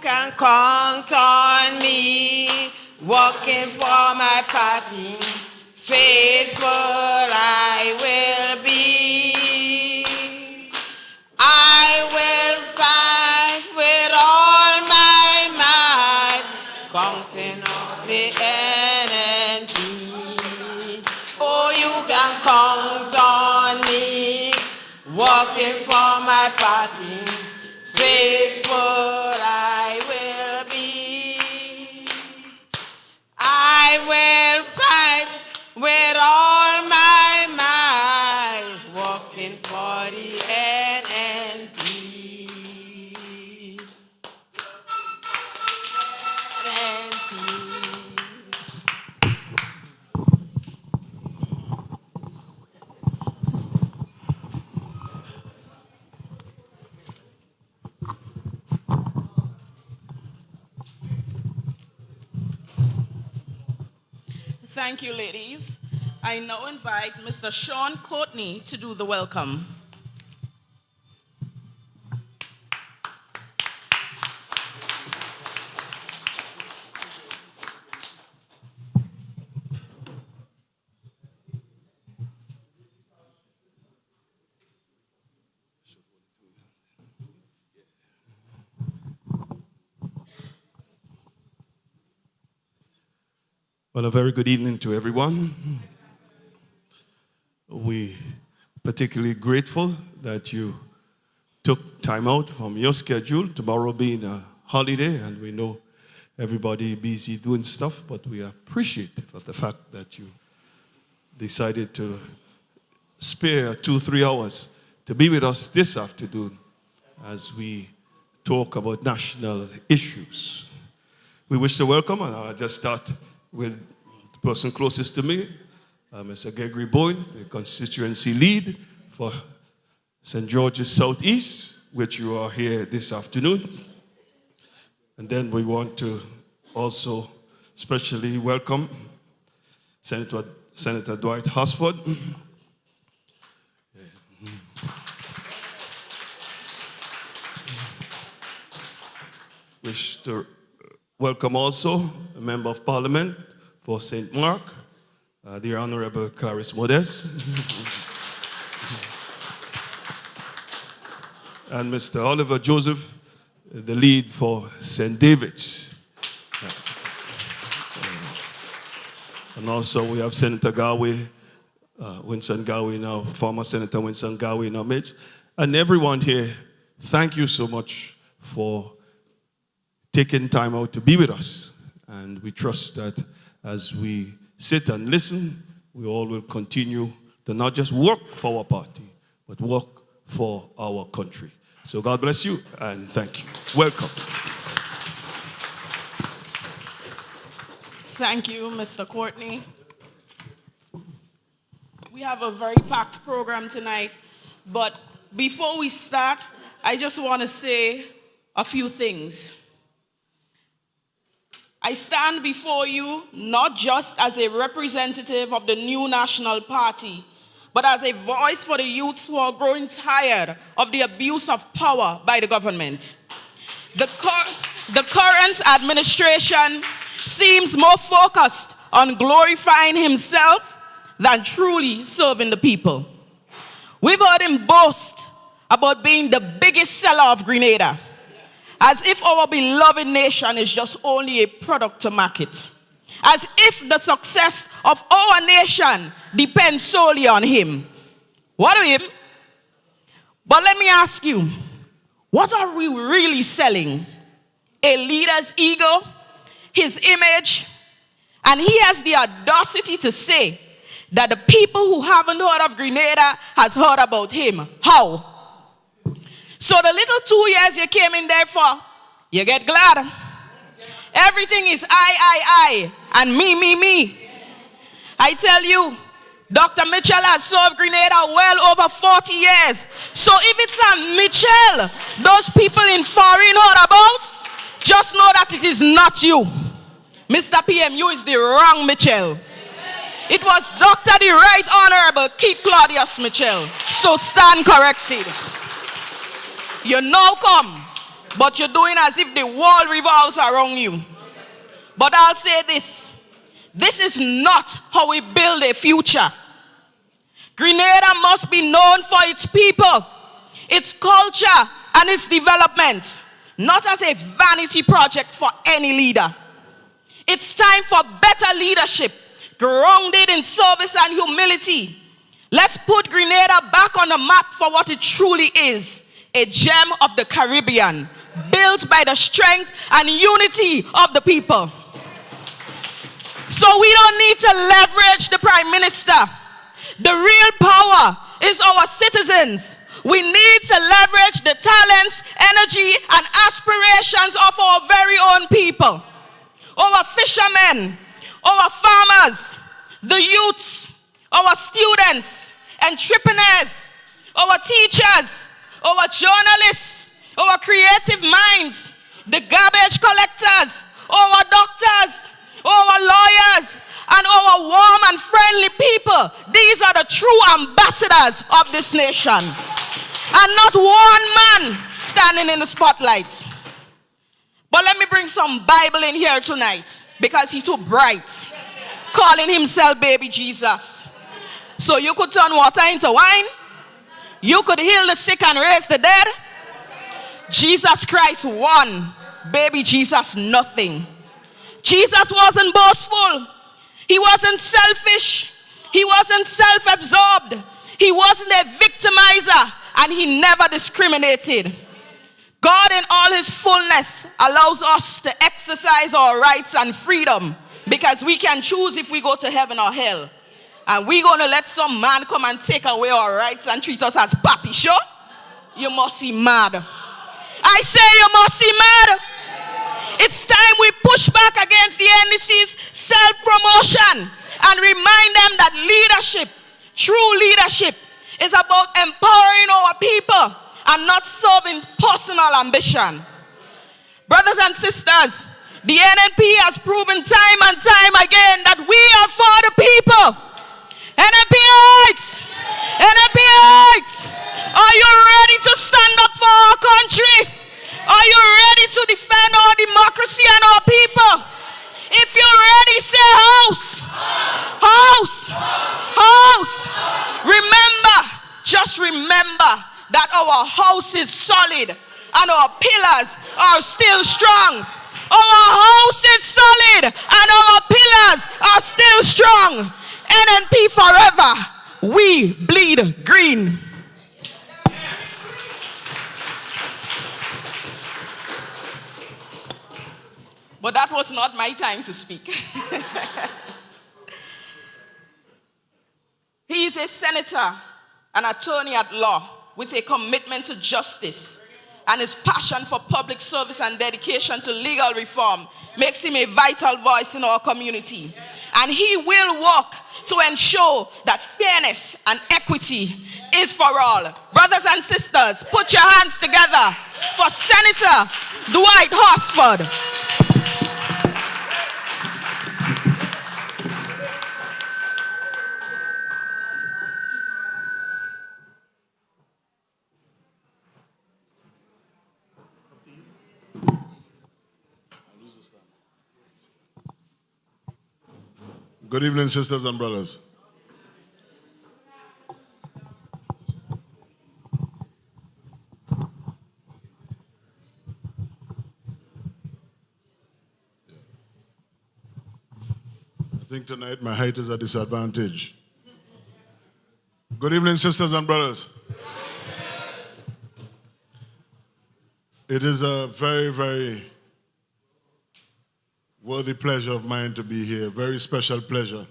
can count on me, working for my party. Faithful I will be. I will fight with all my might, counting on the NNP. Oh, you can count on me, working for my party. Faithful I will be. I will fight with all my might, working for the NNP. Thank you, ladies. I now invite Mr. Sean Courtney to do the welcome. Well, a very good evening to everyone. We're particularly grateful that you took time out from your schedule, tomorrow being a holiday, and we know everybody busy doing stuff, but we appreciate the fact that you decided to spare 2-3 hours to be with us this afternoon as we talk about national issues. We wish to welcome, and I'll just start with the person closest to me, Mr. Gregory Bowen, the constituency lead for St. George's Southeast, which you are here this afternoon. And then we want to also especially welcome Senator Dwight Horsford. Wish to welcome also a member of parliament for St. Mark, the Honorable Clarice Modest. And Mr. Oliver Joseph, the lead for St. David's. And also we have Senator Garway, Winston Garway now, former Senator Winston Garway in our midst. And everyone here, thank you so much for taking time out to be with us. And we trust that as we sit and listen, we all will continue to not just work for our party, but work for our country. So God bless you and thank you. Welcome. Thank you, Mr. Courtney. We have a very packed program tonight, but before we start, I just want to say a few things. I stand before you not just as a representative of the new National Party, but as a voice for the youths who are growing tired of the abuse of power by the government. The current administration seems more focused on glorifying himself than truly serving the people. We've heard him boast about being the biggest seller of Grenada, as if our beloved nation is just only a product to market. As if the success of our nation depends solely on him. What of him? But let me ask you, what are we really selling? A leader's ego, his image, and he has the audacity to say that the people who haven't heard of Grenada has heard about him. How? So the little 2 years you came in there for, you get glad. Everything is I, and me. I tell you, Dr. Mitchell has served Grenada well over 40 years. So if it's a Mitchell those people in foreign heard about, just know that it is not you. Mr. PMU is the wrong Mitchell. It was Dr. the Right Honorable Keith Claudius Mitchell. So stand corrected. You now come but you're doing as if the world revolves around you. But I'll say this. This is not how we build a future. Grenada must be known for its people, its culture, and its development, not as a vanity project for any leader. It's time for better leadership, grounded in service and humility. Let's put Grenada back on the map for what it truly is, a gem of the Caribbean, built by the strength and unity of the people. So we don't need to leverage the Prime Minister. The real power is our citizens. We need to leverage the talents, energy, and aspirations of our very own people. Our fishermen, our farmers, the youths, our students, entrepreneurs, our teachers, our journalists, our creative minds, the garbage collectors, our doctors, our lawyers, and our warm and friendly people. These are the true ambassadors of this nation. And not one man standing in the spotlight. But let me bring some Bible in here tonight, because he's too bright, calling himself baby Jesus. So you could turn water into wine. You could heal the sick and raise the dead. Jesus Christ won. Baby Jesus, nothing. Jesus wasn't boastful. He wasn't selfish. He wasn't self-absorbed. He wasn't a victimizer. And he never discriminated. God in all his fullness allows us to exercise our rights and freedom, because we can choose if we go to heaven or hell. And we're going to let some man come and take away our rights and treat us as papi show? You must be mad. I say you must be mad. It's time we push back against the NDC's self-promotion and remind them that leadership, true leadership, is about empowering our people and not serving personal ambition. Brothers and sisters, the NNP has proven time and time again that we are for the people. NNPites! NNPites! Are you ready to stand up for our country? Are you ready to defend our democracy and our people? If you're ready, say house. House. House. Remember, just remember that our house is solid and our pillars are still strong. Our house is solid and our pillars are still strong. NNP forever. We bleed green. But that was not my time to speak. He is a senator, an attorney at law with a commitment to justice, and his passion for public service and dedication to legal reform makes him a vital voice in our community. And he will work to ensure that fairness and equity is for all. Brothers and sisters, put your hands together for Senator Dwight Horsford. Good evening, sisters and brothers. I think tonight my height is a disadvantage. Good evening, sisters and brothers. It is a very, very worthy pleasure of mine to be here. Very special pleasure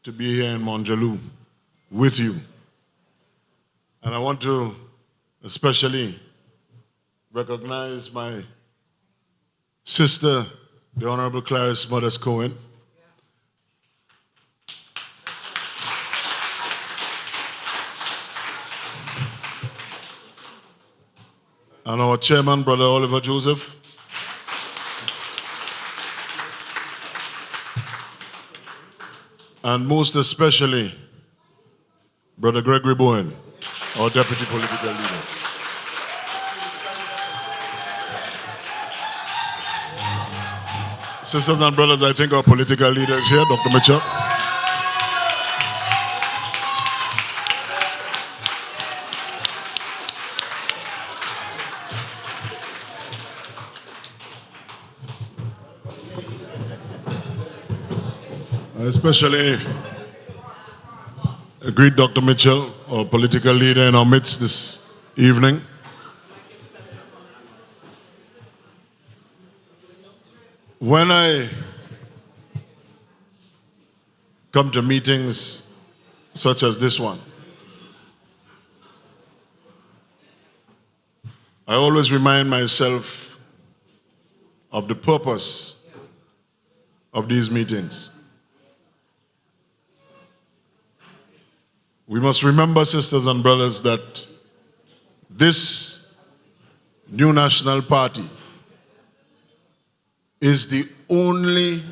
to be here in Jaloux with you. And I want to especially recognize my sister, the Honorable Clarice Modest Cohen. And our chairman, Brother Oliver Joseph. And most especially, Brother Gregory Bowen, our deputy political leader. Sisters and brothers, I think our political leader is here, Dr. Mitchell. I especially greet Dr. Mitchell, our political leader in our midst this evening. When I come to meetings such as this one, I always remind myself of the purpose of these meetings. We must remember, sisters and brothers, that this new national party is the only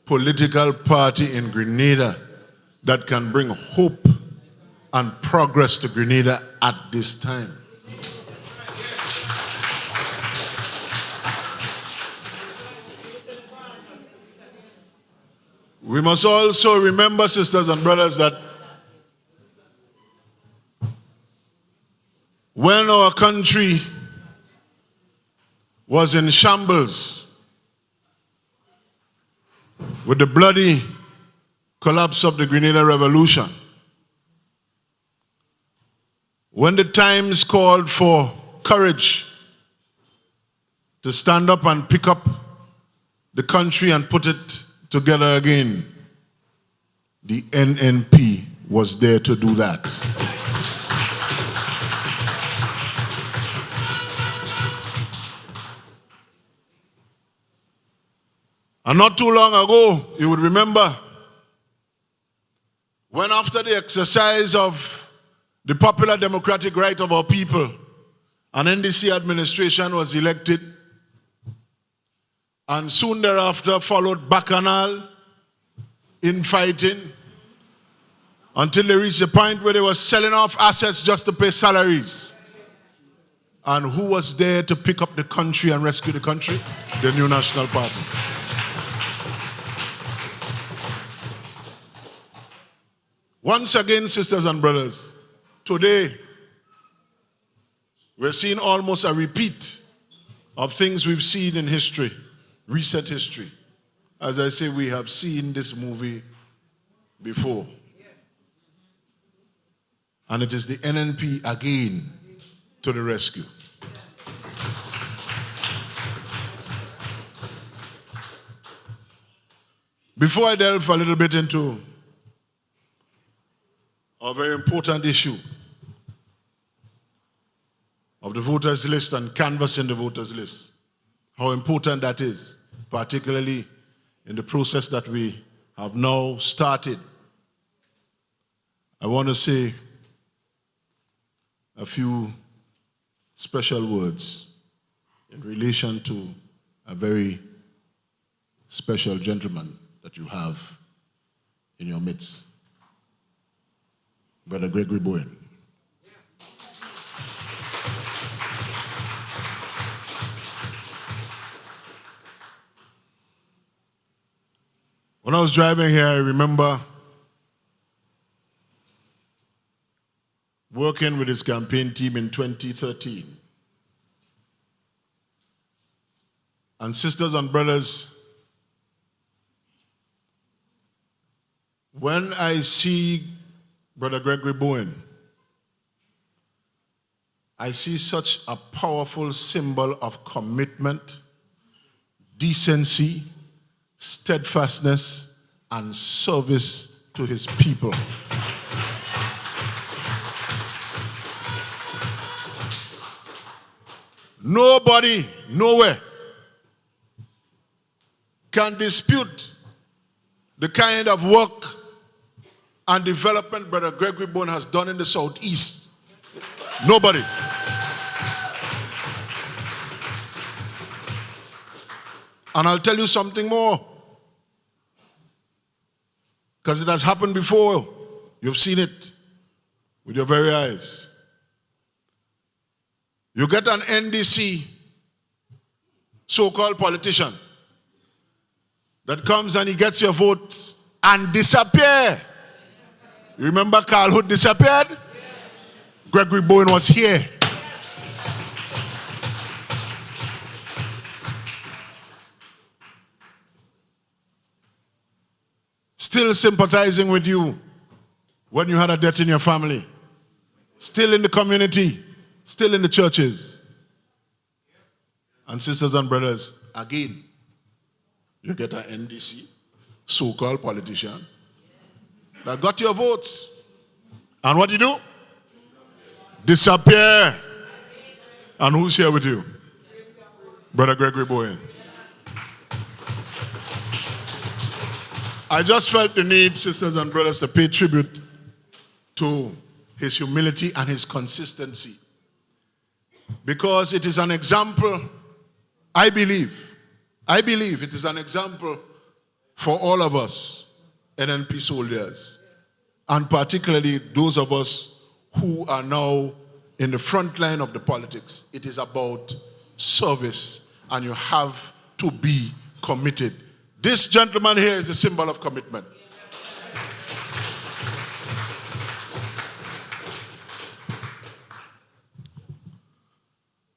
political party in Grenada that can bring hope and progress to Grenada at this time. We must also remember, sisters and brothers, that when our country was in shambles with the bloody collapse of the Grenada Revolution, when the times called for courage to stand up and pick up the country and put it together again, the NNP was there to do that. And not too long ago, you would remember, when after the exercise of the popular democratic right of our people, an NDC administration was elected, and soon thereafter followed bacchanal, infighting, until they reached a point where they were selling off assets just to pay salaries. And who was there to pick up the country and rescue the country? The New National Party. Once again, sisters and brothers, today we're seeing almost a repeat of things we've seen in history, recent history. As I say, we have seen this movie before. And it is the NNP again to the rescue. Before I delve a little bit into a very important issue of the voters list and canvassing the voters list, how important that is, particularly in the process that we have now started, I want to say a few special words in relation to a very special gentleman that you have in your midst, Brother Gregory Bowen. When I was driving here, I remember working with his campaign team in 2013. And sisters and brothers, when I see Brother Gregory Bowen, I see such a powerful symbol of commitment, decency, steadfastness, and service to his people. Nobody, nowhere, can dispute the kind of work and development Brother Gregory Bowen has done in the Southeast. Nobody. And I'll tell you something more, because it has happened before. You've seen it with your very eyes. You get an NDC so-called politician that comes and he gets your vote and disappear. You remember Carl Hood disappeared? Gregory Bowen was here. Still sympathizing with you when you had a death in your family. Still in the community. Still in the churches. And sisters and brothers, again, you get an NDC, so-called politician, that got your votes. And what do you do? Disappear. And who's here with you? Brother Gregory Bowen. I just felt the need, sisters and brothers, to pay tribute to his humility and his consistency. Because it is an example, I believe it is an example for all of us NNP soldiers, and particularly those of us who are now in the front line of the politics. It is about service, and you have to be committed. This gentleman here is a symbol of commitment.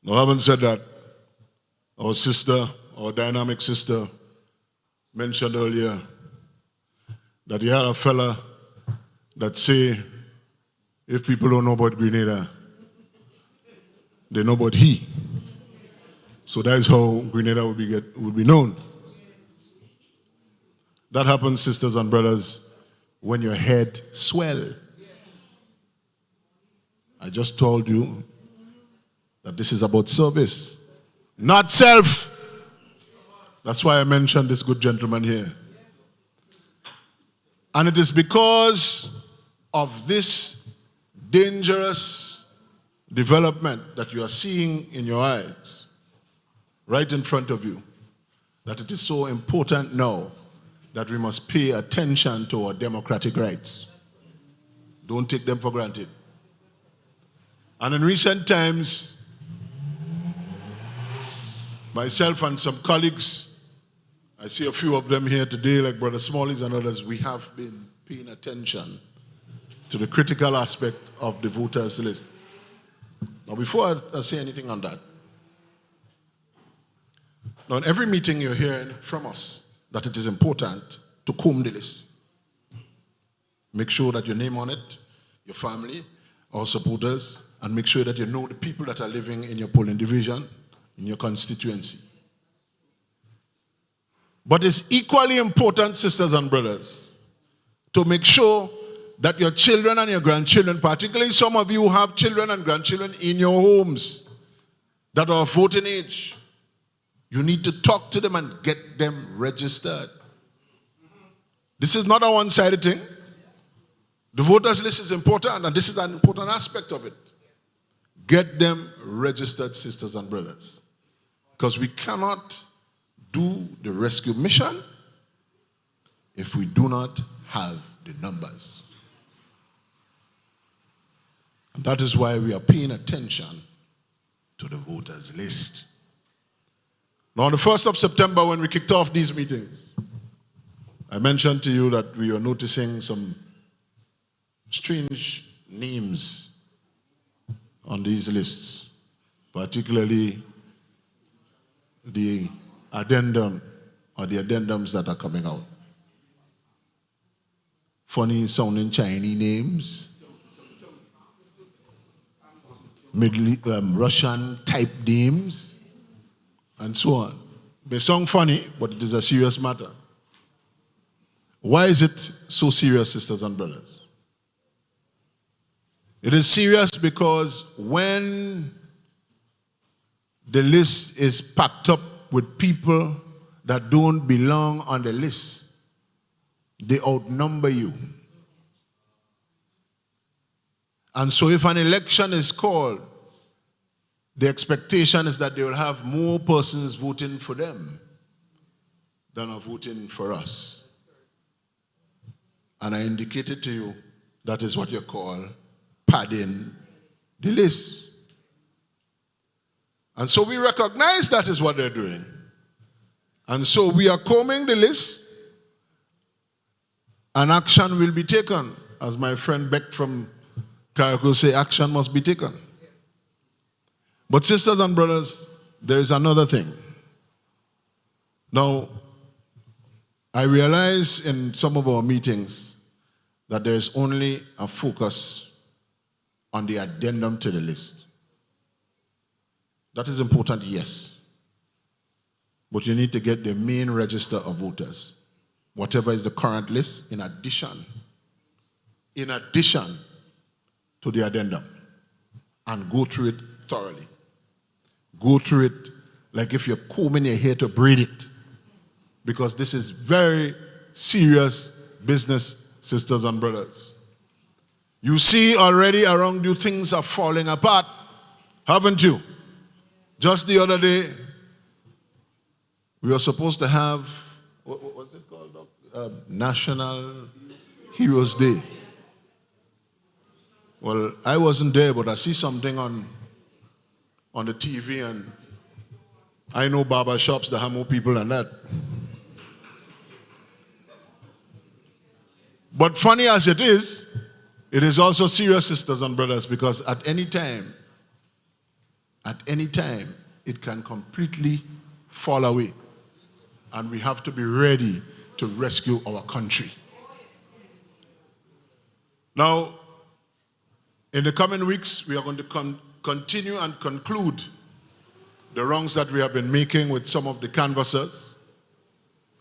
Now, having said that, our sister, our dynamic sister, mentioned earlier that he had a fella that say, if people don't know about Grenada, they know about he. So that is how Grenada would be known. That happens, sisters and brothers, when your head swell. I just told you that this is about service, not self. That's why I mentioned this good gentleman here. And it is because of this dangerous development that you are seeing in your eyes, right in front of you, that it is so important now that we must pay attention to our democratic rights. Don't take them for granted. And in recent times, myself and some colleagues, I see a few of them here today, like Brother Smallies and others, we have been paying attention to the critical aspect of the voters list. Now, before I say anything on that, now in every meeting you're hearing from us that it is important to comb the list. Make sure that your name on it, your family, our supporters, and make sure that you know the people that are living in your polling division, in your constituency. But it's equally important, sisters and brothers, to make sure that your children and your grandchildren, particularly some of you who have children and grandchildren in your homes that are of voting age, you need to talk to them and get them registered. This is not a one-sided thing. The voters list is important, and this is an important aspect of it. Get them registered, sisters and brothers. Because we cannot do the rescue mission if we do not have the numbers. And that is why we are paying attention to the voters list. Now, on the 1st of September, when we kicked off these meetings, I mentioned to you that we were noticing some strange names on these lists, particularly the addendum or the addendums that are coming out. Funny sounding Chinese names, Russian type names, and so on. They sound funny, but it is a serious matter. Why is it so serious, sisters and brothers? It is serious because when the list is packed up with people that don't belong on the list, they outnumber you. And so if an election is called, the expectation is that they will have more persons voting for them than are voting for us. And I indicated to you that is what you call padding the list. And so we recognize that is what they're doing. And so we are combing the list and action will be taken. As my friend Beck from Carriacou say, action must be taken. But sisters and brothers, there is another thing. Now, I realize in some of our meetings that there is only a focus on the addendum to the list. That is important, yes. But you need to get the main register of voters, whatever is the current list, in addition to the addendum, and go through it thoroughly. Go through it like if you're combing your hair to braid it, because this is very serious business, sisters and brothers. You see already around you things are falling apart, haven't you? Just the other day, we were supposed to have, what's it called, National Heroes Day. Well, I wasn't there, but I see something on the TV, and I know barber shops that have more people than that. But funny as it is also serious, sisters and brothers, because at any time, it can completely fall away. And we have to be ready to rescue our country. Now, in the coming weeks, we are going to continue and conclude the wrongs that we have been making with some of the canvassers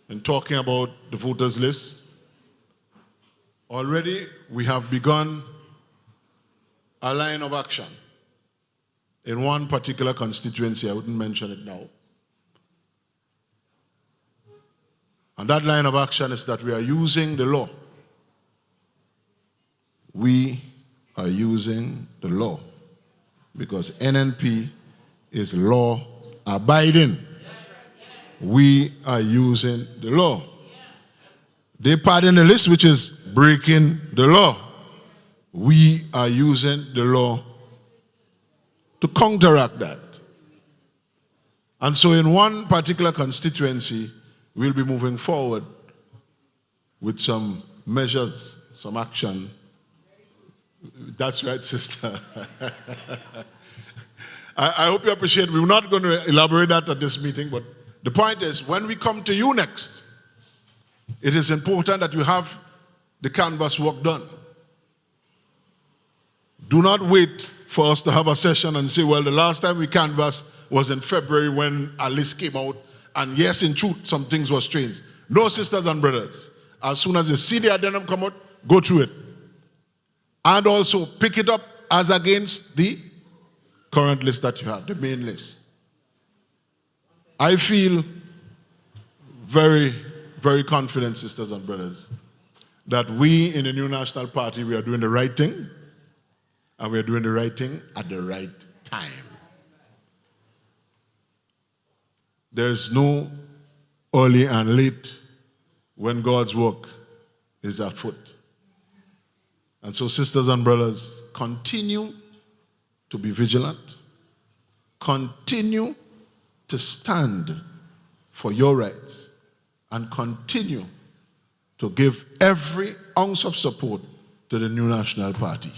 and talking about the voters list. Already, we have begun a line of action in one particular constituency. I wouldn't mention it now. And that line of action is that we are using the law. We are using the law because NNP is law abiding. We are using the law. They pardon the list, which is breaking the law. We are using the law to counteract that. And so in one particular constituency, we'll be moving forward with some measures, some action. That's right, sister. I hope you appreciate. We're not going to elaborate that at this meeting, but the point is, when we come to you next, it is important that you have the canvas work done. Do not wait for us to have a session and say, well, the last time we canvassed was in February when a list came out, and yes, in truth, some things were strange. No, sisters and brothers, as soon as you see the addendum come out, go through it. And also pick it up as against the current list that you have, the main list. I feel very, very confident, sisters and brothers, that we in the New National Party, we are doing the right thing, and we are doing the right thing at the right time. There's no early and late when God's work is afoot. And so, sisters and brothers, continue to be vigilant. Continue to stand for your rights. And continue to give every ounce of support to the New National Party.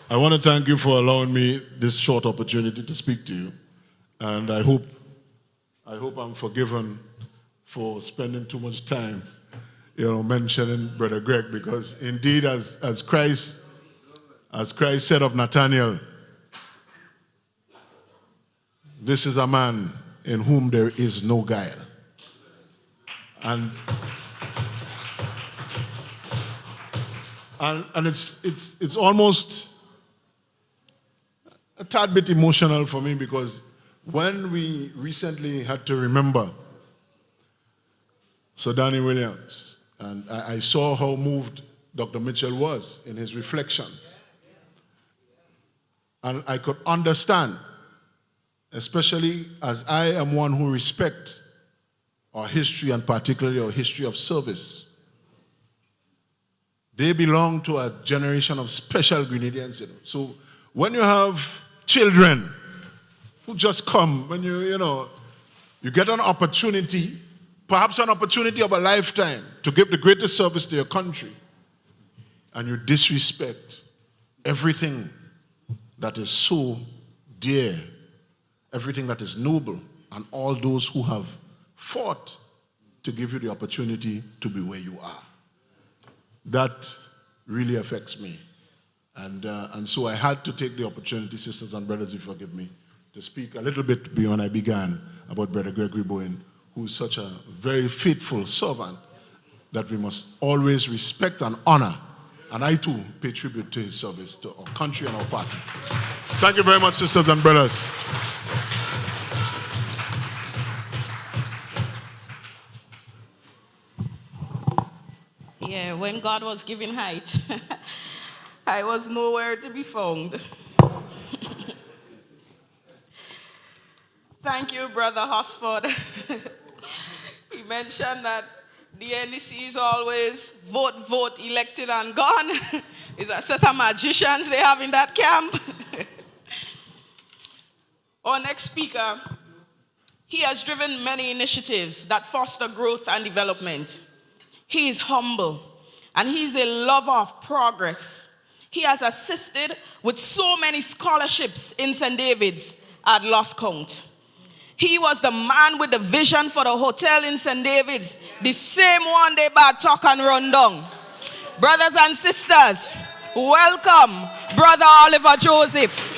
I want to thank you for allowing me this short opportunity to speak to you. And I hope I'm forgiven for spending too much time, mentioning Brother Greg, because indeed, as Christ said of Nathanael, this is a man in whom there is no guile. And it's almost a tad bit emotional for me, because when we recently had to remember Sir Danny Williams, and I saw how moved Dr. Mitchell was in his reflections. And I could understand, especially as I am one who respects our history, and particularly our history of service. They belong to a generation of special Grenadians. So when you have children who just come, when you You get an opportunity, perhaps an opportunity of a lifetime, to give the greatest service to your country, and you disrespect everything that is so dear, everything that is noble, and all those who have fought to give you the opportunity to be where you are. That really affects me. And so I had to take the opportunity, sisters and brothers, if you forgive me, to speak a little bit beyond I began about Brother Gregory Bowen, who is such a very faithful servant that we must always respect and honor. And I too pay tribute to his service to our country and our party. Thank you very much, sisters and brothers. Yeah, when God was giving height, I was nowhere to be found. Thank you, Brother Horsford. He mentioned that the NDC is always vote, vote, elected and gone. It's a set of magicians they have in that camp. Our next speaker, he has driven many initiatives that foster growth and development. He is humble, and he's a lover of progress. He has assisted with so many scholarships in St. David's at lost count. He was the man with the vision for the hotel in St. David's, the same one they bad talk and run down. Brothers and sisters, welcome Brother Oliver Joseph.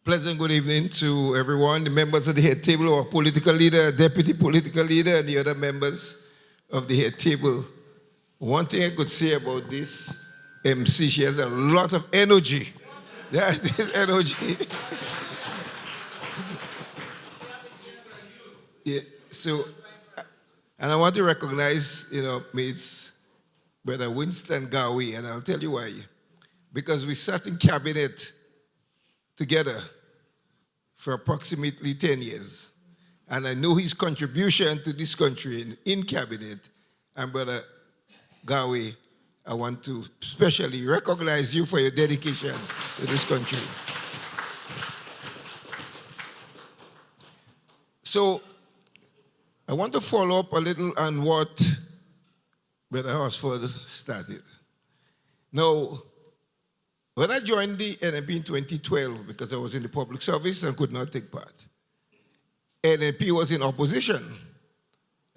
Pleasant good evening to everyone, the members of the head table, our political leader, deputy political leader, and the other members of the head table. One thing I could say about this MC, she has a lot of energy. That is energy. Yeah, so, and I want to recognize, mates, Brother Winston Gawi, and I'll tell you why. Because we sat in cabinet together for approximately 10 years. And I know his contribution to this country in cabinet. And Brother Gawi, I want to especially recognize you for your dedication to this country. So I want to follow up a little on what Brother Horsford started. Now, when I joined the NMP in 2012, because I was in the public service and could not take part, NMP was in opposition.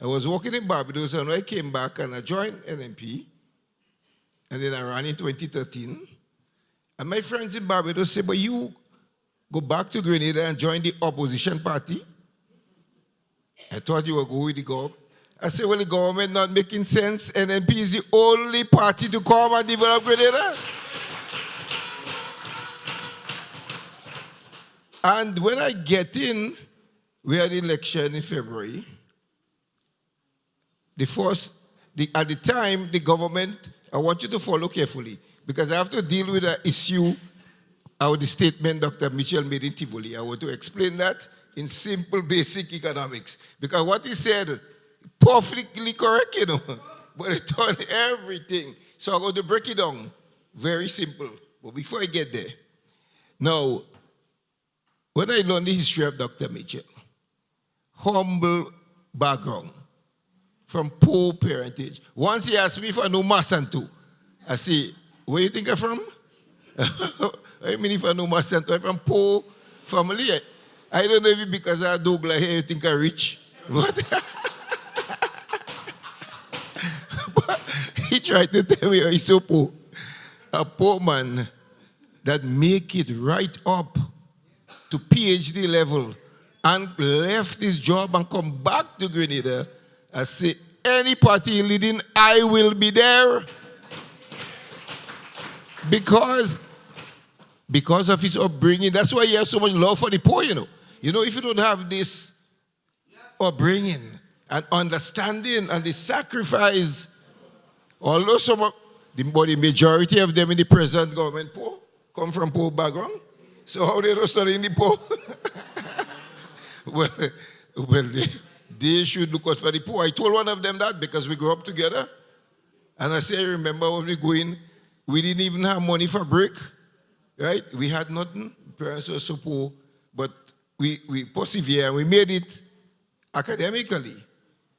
I was working in Barbados, and when I came back and I joined NMP, and then I ran in 2013, and my friends in Barbados said, but you go back to Grenada and join the opposition party? I thought you were going with the government. I said, well, the government not making sense. NMP is the only party to come and develop Grenada. And when I get in, we had an election in February. At the time, the government, I want you to follow carefully, because I have to deal with an issue out the statement Dr. Mitchell made in Tivoli. I want to explain that in simple, basic economics. Because what he said, perfectly correct, but it turned everything. So I'm going to break it down. Very simple. But before I get there, now, when I learned the history of Dr. Mitchell, humble background, from poor parentage. Once he asked me if I know Masanto, I say, where you think I'm from? I mean, if I know Masanto, I'm from poor family. I don't know if it's because I Douglas here, you think I'm rich. But he tried to tell me he's so poor. A poor man that make it right up to PhD level and left his job and come back to Grenada and say, any party leading, I will be there. Because of his upbringing. That's why he has so much love for the poor, if you don't have this upbringing and understanding and the sacrifice, although the majority of them in the present government poor, come from poor background. So how they don't study in the poor? well, they should look out for the poor. I told one of them that because we grew up together. And I say, remember when we go in, we didn't even have money for break, right? We had nothing. Parents were so poor, but we persevere and we made it academically.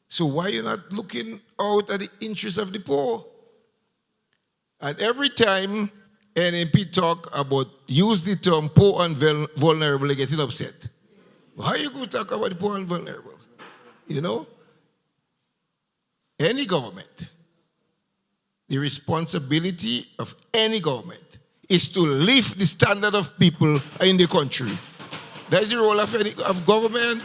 So why are you not looking out at the interests of the poor? And every time NMP talk about, use the term poor and vulnerable, they getting upset. How are you going to talk about the poor and vulnerable? You know? Any government, the responsibility of any government is to lift the standard of people in the country. That is the role of government.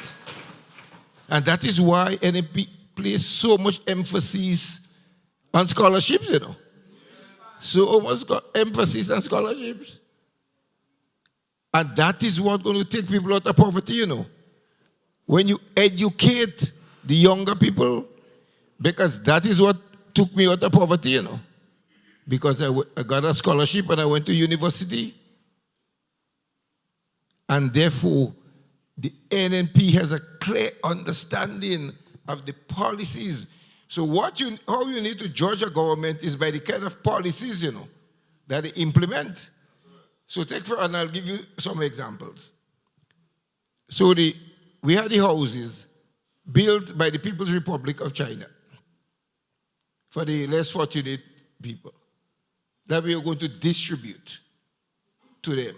And that is why NMP places so much emphasis on scholarships, you know. So much emphasis on scholarships. And that is what's going to take people out of poverty, you know. When you educate the younger people, because that is what took me out of poverty, you know. Because I got a scholarship and I went to university. And therefore, the NNP has a clear understanding of the policies. So how you need to judge a government is by the kind of policies, you know, that they implement. So and I'll give you some examples. So we had the houses built by the People's Republic of China for the less fortunate people that we are going to distribute to them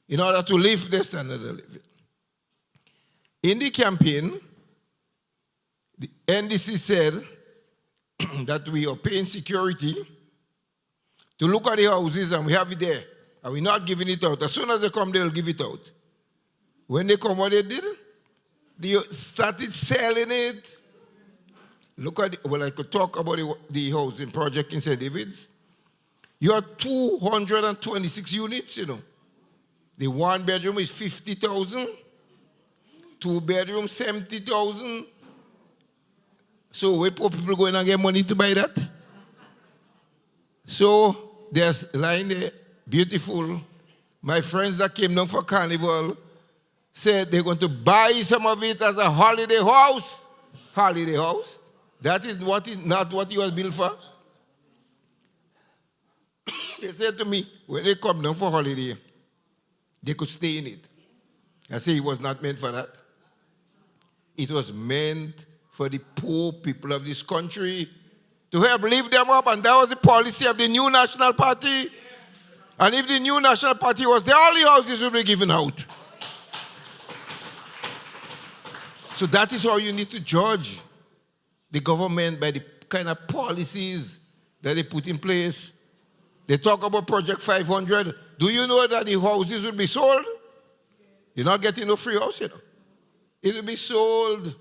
in order to lift their standard of living. In the campaign, the NDC said that we are paying security to look at the houses and we have it there. And we're not giving it out. As soon as they come, they'll give it out. When they come, what they did? They started selling it. Look at I could talk about the housing project in St. David's. You have 226 units, you know. The one bedroom is 50,000. Two bedrooms, 70,000. So where poor people going and get money to buy that? So there's a line there, beautiful. My friends that came down for Carnival said they're going to buy some of it as a holiday house. Holiday house. That is not what it was built for. They said to me, when they come down for holiday, they could stay in it. I say it was not meant for that. It was meant for the poor people of this country to help lift them up, and that was the policy of the new National Party. And if the new National Party was there, all the houses would be given out. So that is how you need to judge the government, by the kind of policies that they put in place. They talk about Project 500. Do you know that the houses will be sold? You're not getting no free house, you know. It will be sold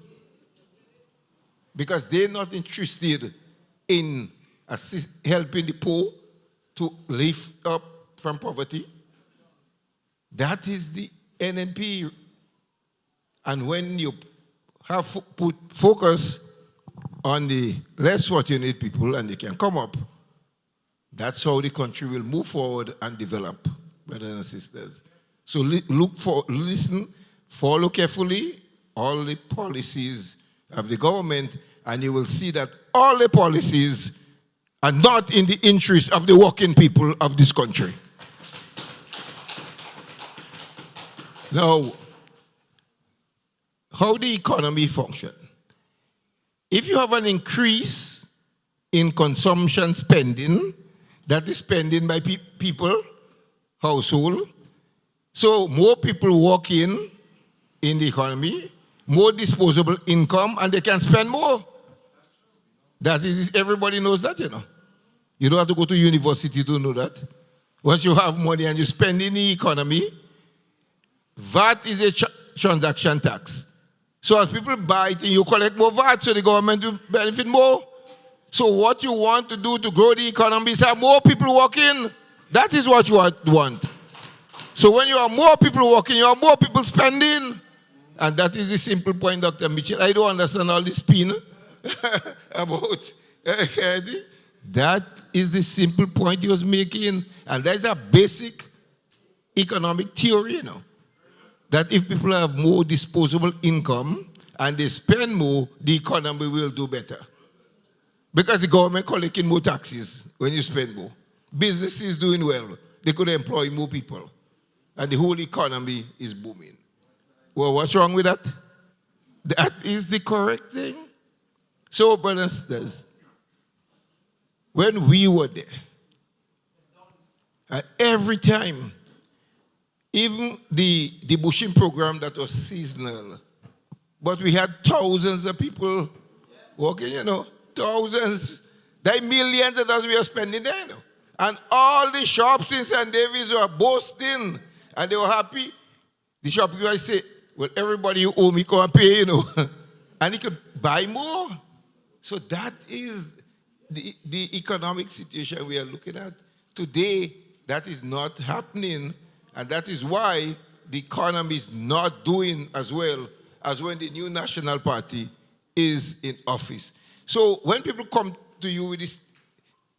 because they're not interested in helping the poor to lift up from poverty. That is the NNP. And when you have put focus on the less fortunate people and they can come up, that's how the country will move forward and develop, brothers and sisters. So listen, follow carefully all the policies of the government, and you will see that all the policies are not in the interest of the working people of this country. Now, how the economy functions? If you have an increase in consumption spending, that is spending by people, household, so more people walk in the economy, more disposable income, and they can spend more. That is, everybody knows that, you know. You don't have to go to university to know that. Once you have money and you spend in the economy, VAT is a transaction tax. So as people buy it, you collect more VAT, so the government will benefit more. So what you want to do to grow the economy is have more people working. That is what you want. So when you have more people working, you have more people spending. And that is the simple point, Dr. Mitchell. I don't understand all this spin about that is the simple point he was making. And that's a basic economic theory, you know. That if people have more disposable income and they spend more, the economy will do better. Because the government collecting more taxes when you spend more. Business is doing well. They could employ more people. And the whole economy is booming. Well, what's wrong with that? That is the correct thing. So, brothers and sisters, when we were there, every time, even the bushing program that was seasonal, but we had thousands of people working, thousands. There are millions of dollars we are spending there, And all the shops in St. Davis were boasting, and they were happy. The shopkeepers say, well, everybody you owe me come and pay, And he could buy more. So that is the economic situation we are looking at. Today, that is not happening, and that is why the economy is not doing as well as when the new National Party is in office. So when people come to you with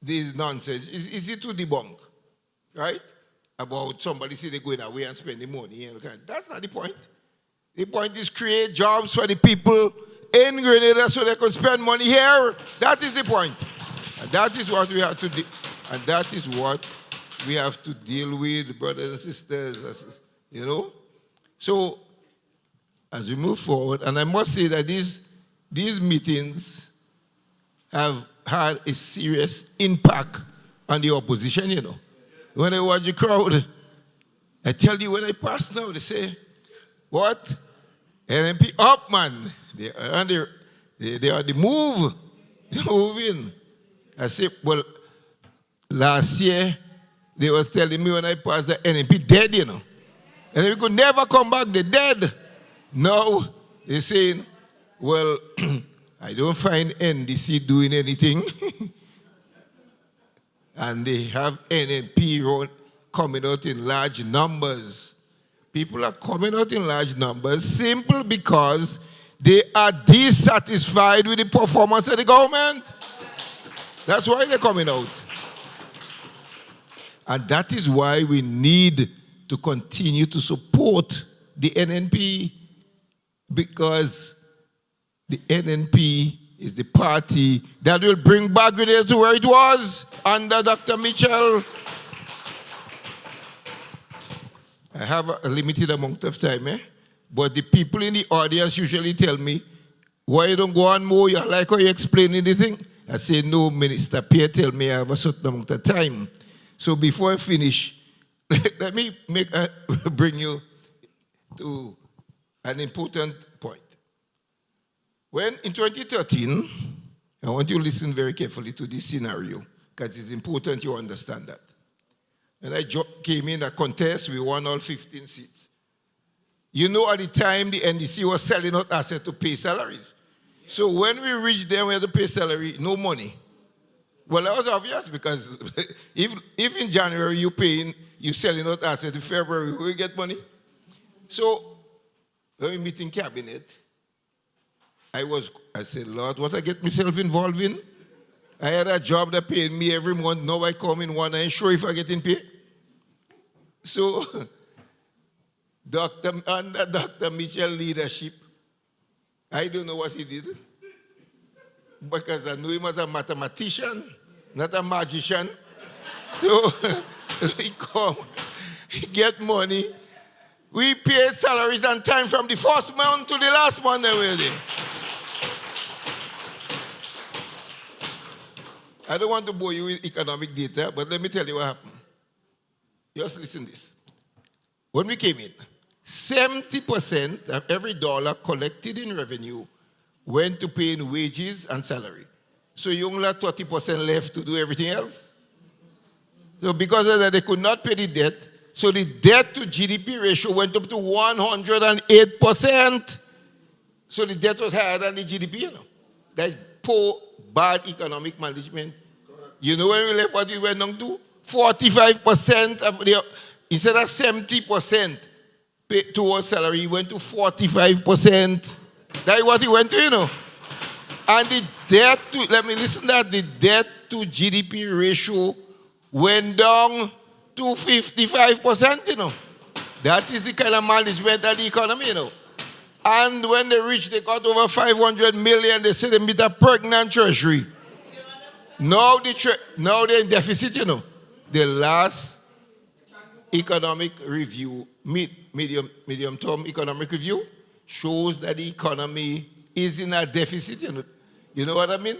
this nonsense, it's easy to debunk, right? About somebody say they're going away and spending money. That's not the point. The point is create jobs for the people in Grenada so they can spend money here. That is the point. And that is what we have to do. And that is what we have to deal with, brothers and sisters, So, as we move forward, and I must say that these meetings have had a serious impact on the opposition, When I watch the crowd, I tell you, when I pass now, they say, what? NMP up, man. They are the move. They're moving. I say, well, last year, they was telling me when I passed the NMP dead, And we could never come back, they're dead. Now, they're saying, well, I don't find NDC doing anything. And they have NMP coming out in large numbers. People are coming out in large numbers simply because they are dissatisfied with the performance of the government. That's why they're coming out. And that is why we need to continue to support the NNP, because the NNP is the party that will bring back Grenada to where it was under Dr. Mitchell. I have a limited amount of time, but the people in the audience usually tell me, why you don't go on more? You like how you explain anything? I say, no, Minister Pierre tell me I have a certain amount of time. So before I finish, let me bring you to an important point. When in 2013, I want you to listen very carefully to this scenario, because it's important you understand that. When I came in a contest, we won all 15 seats. At the time, the NDC was selling out assets to pay salaries. So when we reached there, we had to pay salary, no money. Well, that was obvious, because if in January you're selling out assets, in February, we get money. So when we meet in cabinet, I said, Lord, what I get myself involved in? I had a job that paid me every month. Now I come in one, I ain't sure if I get in pay. So, under Dr. Mitchell's leadership, I don't know what he did, because I knew him as a mathematician, not a magician. So, he come, he get money. We pay salaries on time from the first month to the last month that we're there. I don't want to bore you with economic data, but let me tell you what happened. Just listen to this. When we came in, 70% of every dollar collected in revenue went to paying wages and salary. So you only had 30% left to do everything else. So because of that, they could not pay the debt. So the debt to GDP ratio went up to 108%. So the debt was higher than the GDP, That's poor, bad economic management. When we left, what it went down to? 45% of instead of 70% towards salary, it went to 45%. That's what it went to, And the debt to, let me listen to that, the debt to GDP ratio went down to 55%, That is the kind of management of the economy, And when they reached, they got over 500 million. They said they meet a pregnant treasury. Now they're in deficit, you know. The last economic review, medium-term economic review, shows that the economy is in a deficit, you know. You know what I mean?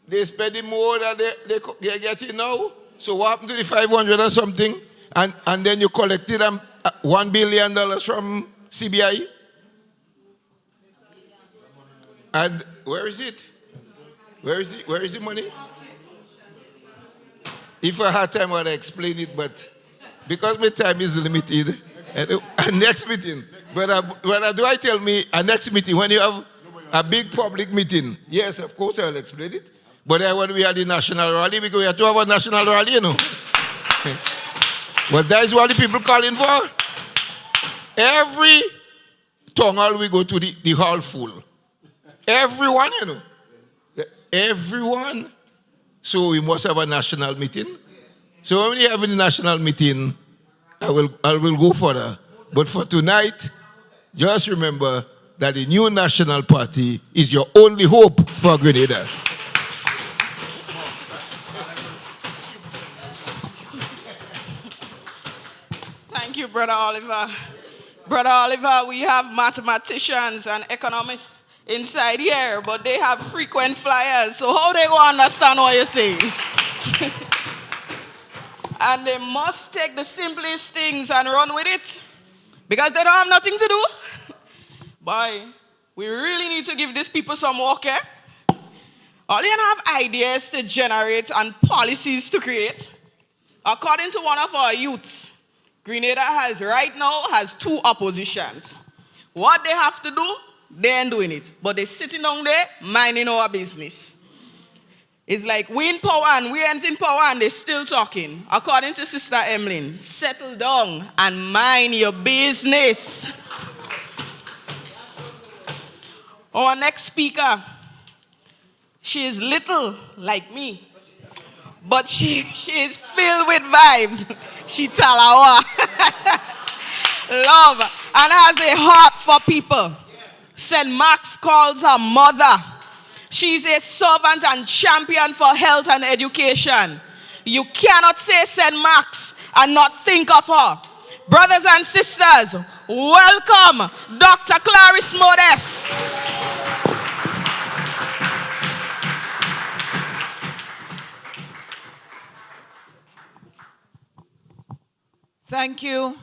They're spending more than they're getting now. So what happened to the 500 or something? And then you collected $1 billion from CBI? And where is it? Where is the money? If I had time, I would explain it, but because my time is limited, and next meeting. But do I tell me a next meeting when you have a big public meeting? Yes, of course I'll explain it. But when we had the national rally, because we have to have a national rally, you know. But that is what the people calling for. Every town hall we go to, the hall full. Everyone, you know. Everyone. So we must have a national meeting. So when we have a national meeting, I will go further. But for tonight, just remember that the new national party is your only hope for Grenada. Thank you, Brother Oliver. Brother Oliver, we have mathematicians and economists inside here, but they have frequent flyers, so how they go understand what you're saying? And they must take the simplest things and run with it, because they don't have nothing to do. Boy, we really need to give these people some work, eh? All you have ideas to generate and policies to create. According to one of our youths, Grenada right now has two oppositions. What they have to do, they ain't doing it. But they're sitting down there, minding our business. It's like we in power and we ain't in power and they're still talking. According to Sister Emlyn, settle down and mind your business. Our next speaker, she is little like me, but she is filled with vibes. She talawa. Love, and has a heart for people. St. Mark's calls her mother. She's a servant and champion for health and education. You cannot say St. Mark's and not think of her. Brothers and sisters, welcome Dr. Clarice Modest. Thank you,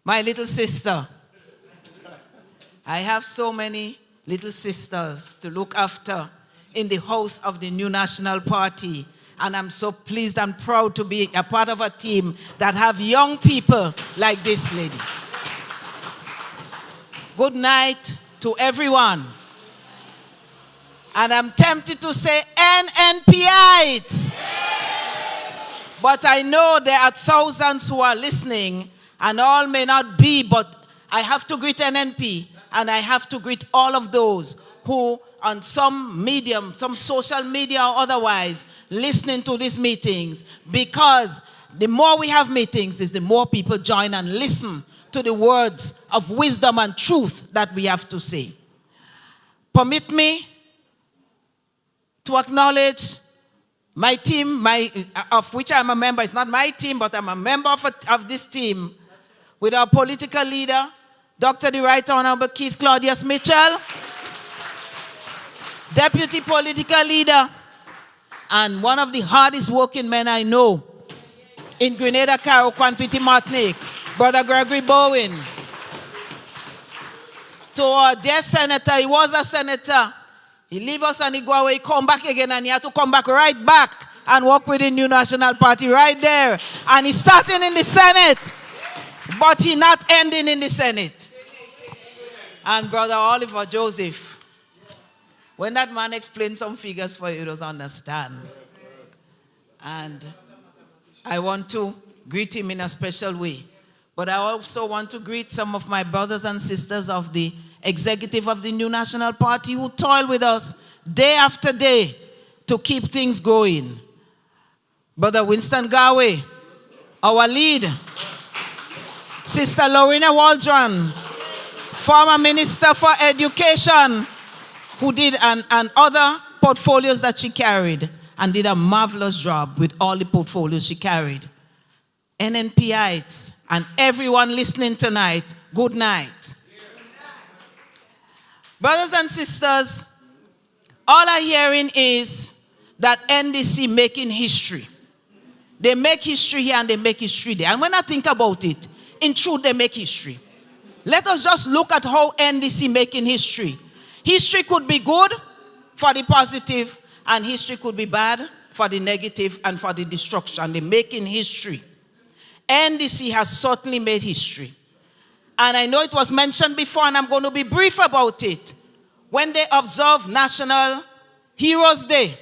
my little sister. I have so many little sisters to look after in the house of the new National Party. And I'm so pleased and proud to be a part of a team that have young people like this lady. Good night to everyone. And I'm tempted to say NNPites. But I know there are thousands who are listening, and all may not be, but I have to greet NNP, and I have to greet all of those who on some medium, some social media or otherwise, listening to these meetings, because the more we have meetings is the more people join and listen to the words of wisdom and truth that we have to say. Permit me to acknowledge my team, of which I'm a member. It's not my team, but I'm a member of this team, with our political leader, Dr. the Right Honorable Keith Claudius Mitchell, Deputy Political Leader, and one of the hardest working men I know in Grenada, Carroll, Quanpiti, Martinique, Brother Gregory Bowen. To our dear senator, he was a senator. He leave us and he go away, come back again, and he had to come back right back and work with the new National Party right there. And he's starting in the Senate, but he not ending in the Senate. And Brother Oliver Joseph, when that man explained some figures for you, you don't understand. And I want to greet him in a special way. But I also want to greet some of my brothers and sisters of the executive of the new National Party who toil with us day after day to keep things going. Brother Winston Garway, our lead. Sister Lorena Waldron, former Minister for Education, who did and other portfolios that she carried and did a marvelous job with all the portfolios she carried. NNPites and everyone listening tonight, good night. Brothers and sisters, all I'm hearing is that NDC making history. They make history here and they make history there. And when I think about it, in truth, they make history. Let us just look at how NDC making history. History could be good for the positive, and history could be bad for the negative and for the destruction. They're making history. NDC has certainly made history. And I know it was mentioned before, and I'm going to be brief about it. When they observe National Heroes Day,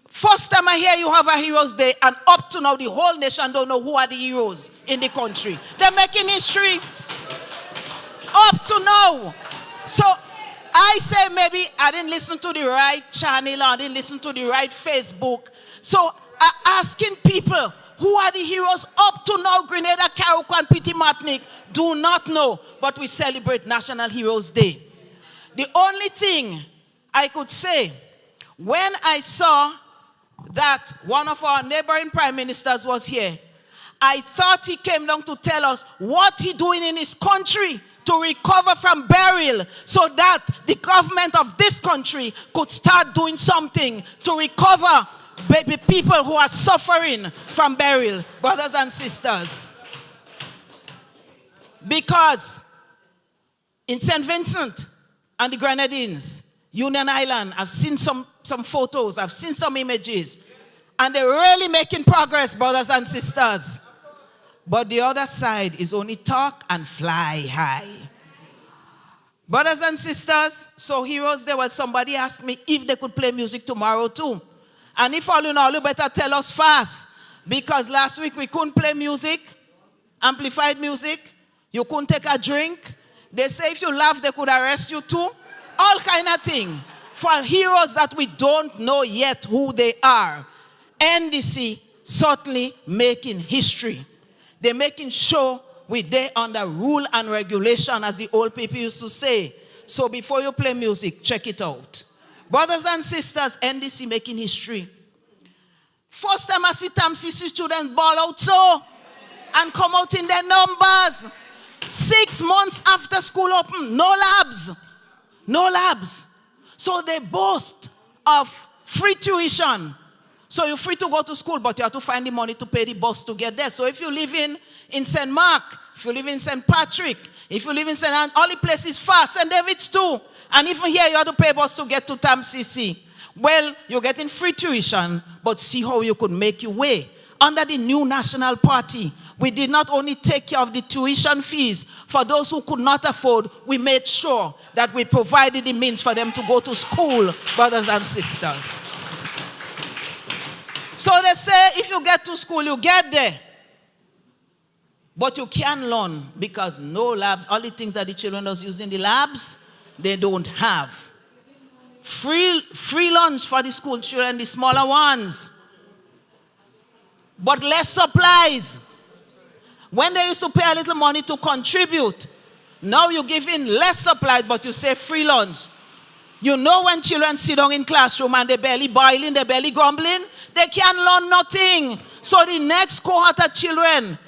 first time I hear you have a Heroes Day, and up to now the whole nation don't know who are the heroes in the country. They're making history up to now. So I say maybe I didn't listen to the right channel, or I didn't listen to the right Facebook. So asking people, who are the heroes up to now? Grenada, Carriacou, and Petit Martinique do not know, but we celebrate National Heroes Day. The only thing I could say, when I saw that one of our neighboring prime ministers was here, I thought he came down to tell us what he's doing in his country to recover from burial, so that the government of this country could start doing something to recover baby people who are suffering from burial, brothers and sisters. Because in St. Vincent and the Grenadines, Union Island, I've seen some photos, I've seen some images, and they're really making progress, brothers and sisters. But the other side is only talk and fly high. Brothers and sisters, so Heroes Day, well, somebody asked me if they could play music tomorrow too. And if all in all, you better tell us fast. Because last week we couldn't play music, amplified music. You couldn't take a drink. They say if you laugh, they could arrest you too. All kind of thing. For heroes that we don't know yet who they are. NDC certainly making history. They're making sure they're under rule and regulation, as the old people used to say. So before you play music, check it out. Brothers and sisters, NDC making history. First time I see TAMCC students ball out so and come out in their numbers. 6 months after school open, no labs. No labs. So they boast of free tuition. So you're free to go to school, but you have to find the money to pay the bus to get there. So if you live in St. Mark, if you live in St. Patrick, if you live in St. Anne, all the places far, St. David's too. And even here, you have to pay bus to get to TAMCC. Well, you're getting free tuition, but see how you could make your way. Under the new National Party, we did not only take care of the tuition fees for those who could not afford, we made sure that we provided the means for them to go to school, brothers and sisters. So they say if you get to school, you get there. But you can't learn because no labs, all the things that the children are using in the labs, they don't have. Free lunch for the school children, the smaller ones. But less supplies. When they used to pay a little money to contribute, now you give in less supplies, but you say free lunch. You know when children sit down in classroom and they barely boiling, they barely grumbling, they can't learn nothing. So the next cohort of children,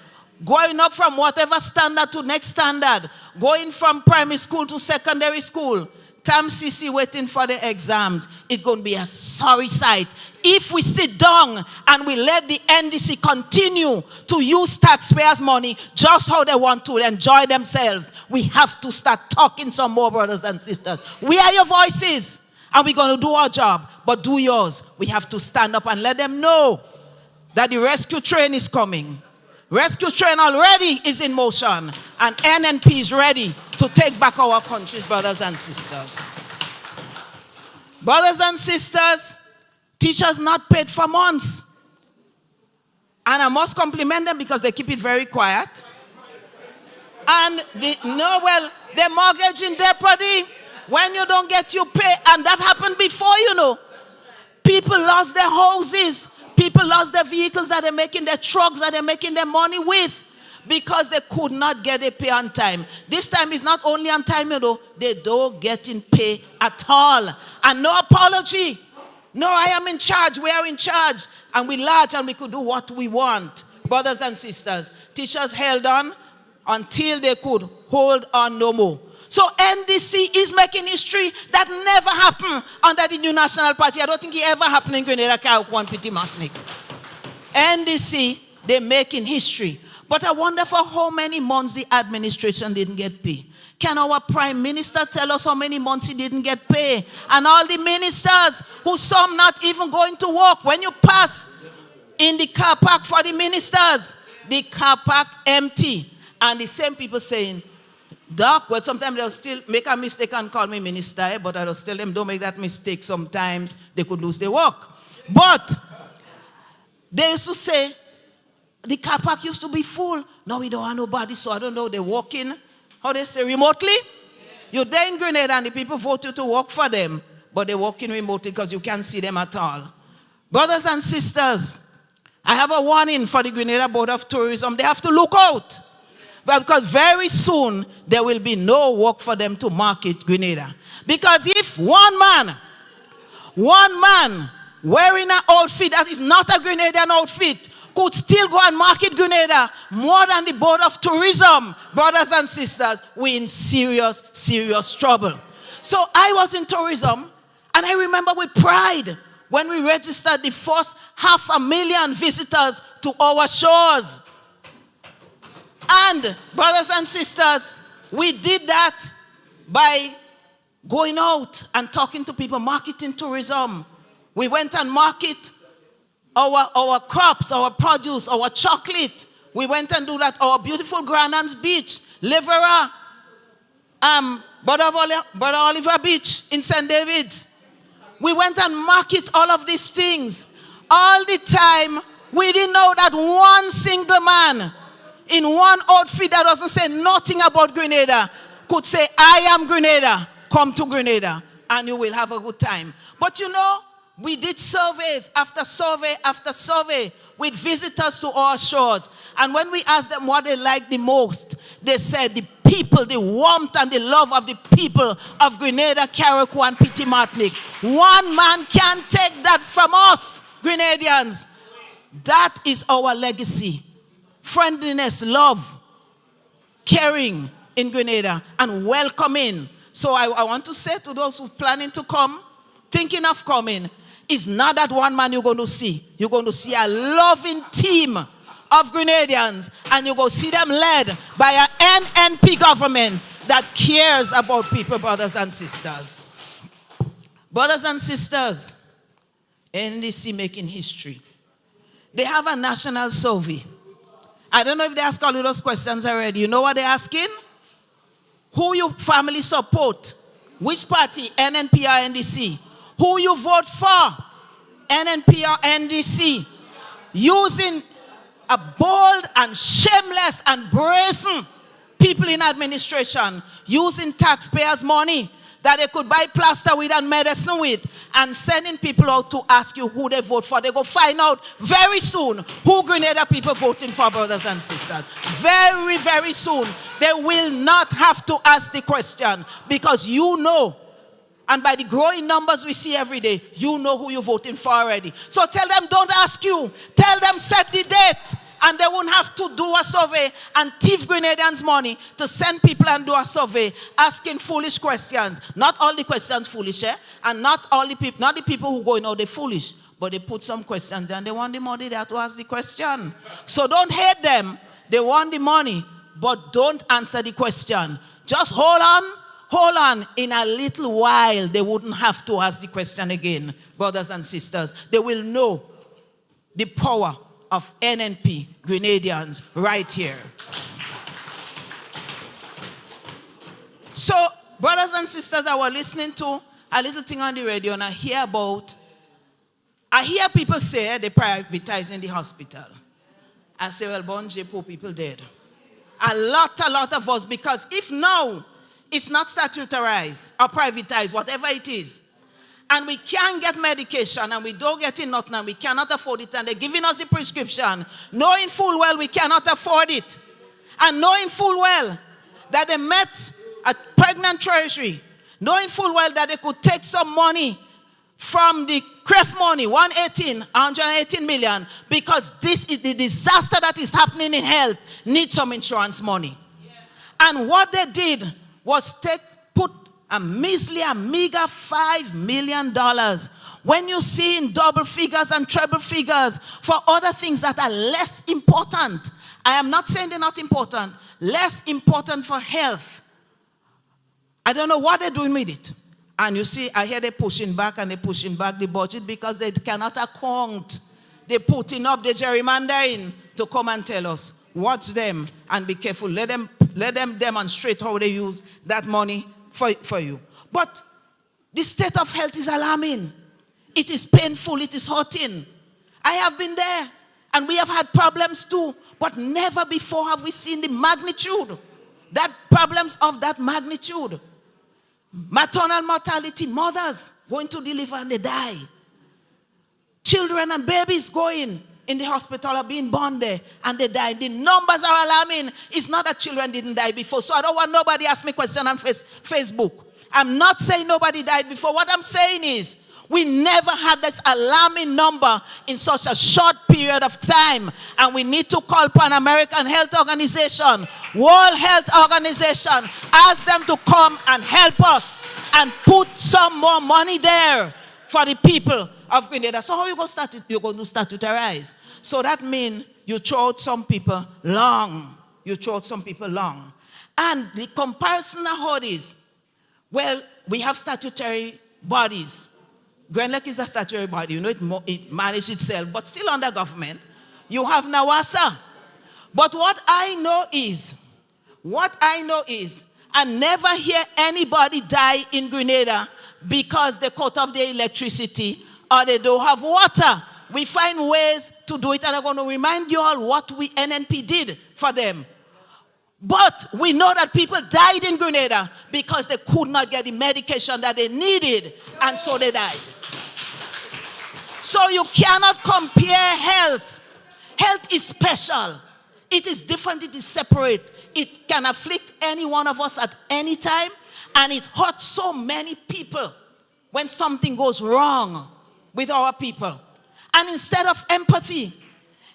going up from whatever standard to next standard, going from primary school to secondary school, TAMCC waiting for the exams, it's going to be a sorry sight. If we sit down and we let the NDC continue to use taxpayers' money just how they want to enjoy themselves, we have to start talking some more, brothers and sisters. We are your voices, and we're going to do our job, but do yours. We have to stand up and let them know that the rescue train is coming. Rescue train already is in motion, and NNP is ready to take back our countries, brothers and sisters. Brothers and sisters, teachers not paid for months. And I must compliment them because they keep it very quiet. And the mortgage in jeopardy, when you don't get your pay, and that happened before, you know. People lost their houses. People lost their vehicles that they're making, their trucks that they're making their money with. because they could not get a pay on time. This time is not only on time, they don't get in pay at all. And no apology. No, I am in charge. We are in charge. And we large and we could do what we want. Brothers and sisters, teachers held on until they could hold on no more. So NDC is making history that never happened under the New National Party. I don't think it ever happened in Grenada, Carriacou, and Petit Martinique. NDC, they're making history. But I wonder for how many months the administration didn't get paid. Can our Prime Minister tell us how many months he didn't get paid? And all the ministers, who some not even going to work. When you pass in the car park for the ministers, the car park empty. And the same people saying, Doc, well, sometimes they'll still make a mistake and call me minister, but I'll tell them, don't make that mistake. Sometimes they could lose their work. But they used to say, the car park used to be full. Now we don't have nobody, so I don't know. They're working, how they say, remotely? You're there in Grenada and the people vote you to work for them, but they're working remotely because you can't see them at all. Brothers and sisters, I have a warning for the Grenada Board of Tourism. They have to look out. Because very soon, there will be no work for them to market Grenada. Because if one man wearing an outfit that is not a Grenadian outfit could still go and market Grenada more than the Board of Tourism, brothers and sisters, we're in serious, serious trouble. So I was in tourism, and I remember with pride when we registered the first 500,000 visitors to our shores. And, brothers and sisters, we did that by going out and talking to people, marketing tourism. We went and market our crops, our produce, our chocolate. We went and do that. Our beautiful Grandans Beach, Livera, Brother Oliver Beach in St. David's. We went and market all of these things. All the time, we didn't know that one single man in one outfit that doesn't say nothing about Grenada could say, I am Grenada, come to Grenada, and you will have a good time. But you know, we did surveys after survey after survey with visitors to our shores. And when we asked them what they liked the most, they said the people, the warmth and the love of the people of Grenada, Carriacou, and Petit Martinique. One man can't take that from us, Grenadians. That is our legacy. Friendliness, love, caring in Grenada, and welcoming. So I want to say to those who are planning to come, thinking of coming, it's not that one man you're going to see. You're going to see a loving team of Grenadians, and you're going to see them led by an NNP government that cares about people, brothers and sisters. Brothers and sisters, NDC making history. They have a national survey. I don't know if they ask all of those questions already. You know what they're asking? Who you family support? Which party? NNP or NDC? Who you vote for? NNP or NDC? Using a bold and shameless and brazen people in administration, using taxpayers' money that they could buy plaster with and medicine with, and sending people out to ask you who they vote for. They go find out very soon who Grenada people voting for, brothers and sisters. Very, very soon. They will not have to ask the question, because you know, and by the growing numbers we see every day, you know who you're voting for already. So tell them, don't ask you. Tell them, set the date. And they won't have to do a survey and thief Grenadians' money to send people and do a survey asking foolish questions. Not all the questions foolish, and not all the people, not the people who go in, they're foolish, but they put some questions there and they want the money there to ask the question. So don't hate them. They want the money, but don't answer the question. Just hold on. In a little while, they wouldn't have to ask the question again, brothers and sisters. They will know the power of NNP Grenadians right here. So, brothers and sisters, I was listening to a little thing on the radio, and I hear people say they're privatizing the hospital. I say, well, bonje, poor people dead. A lot of us, because if now it's not statutarized or privatized, whatever it is, and we can't get medication, and we don't get it nothing, and we cannot afford it, and they're giving us the prescription, knowing full well we cannot afford it. And knowing full well that they met a pregnant treasury, knowing full well that they could take some money from the CREF money, 118 million, because this is the disaster that is happening in health, needs some insurance money. Yeah. And what they did was put a measly, a meager $5 million. When you see in double figures and treble figures for other things that are less important, I am not saying they're not important, less important for health. I don't know what they're doing with it. And you see, I hear they're pushing back the budget because they cannot account. They're putting up the gerrymandering to come and tell us. Watch them and be careful. Let them demonstrate how they use that money for you. But the state of health is alarming. It is painful. It is hurting. I have been there. And we have had problems too. But never before have we seen the magnitude. That problems of that magnitude. Maternal mortality, mothers going to deliver and they die. Children and babies going in the hospital are being born there and they die. The numbers are alarming. It's not that children didn't die before. So I don't want nobody ask me question on Facebook. I'm not saying nobody died before. What I'm saying is we never had this alarming number in such a short period of time. And we need to call upon American Health Organization, World Health Organization, ask them to come and help us and put some more money there for the people of Grenada. So how are you going to start it? You're going to statutarize. So that means you throw out some people long. You throw out some people long. And the comparison of how it is, well, we have statutory bodies. Grenada is a statutory body. You know, it manages itself, but still under government. You have NAWASA. But what I know is, I never hear anybody die in Grenada because they cut off their electricity or they don't have water. We find ways to do it, and I'm going to remind you all what we NNP did for them. But we know that people died in Grenada because they could not get the medication that they needed, and so they died. So you cannot compare health. Health is special. It is different. It is separate. It can afflict any one of us at any time, and it hurts so many people when something goes wrong with our people. And instead of empathy,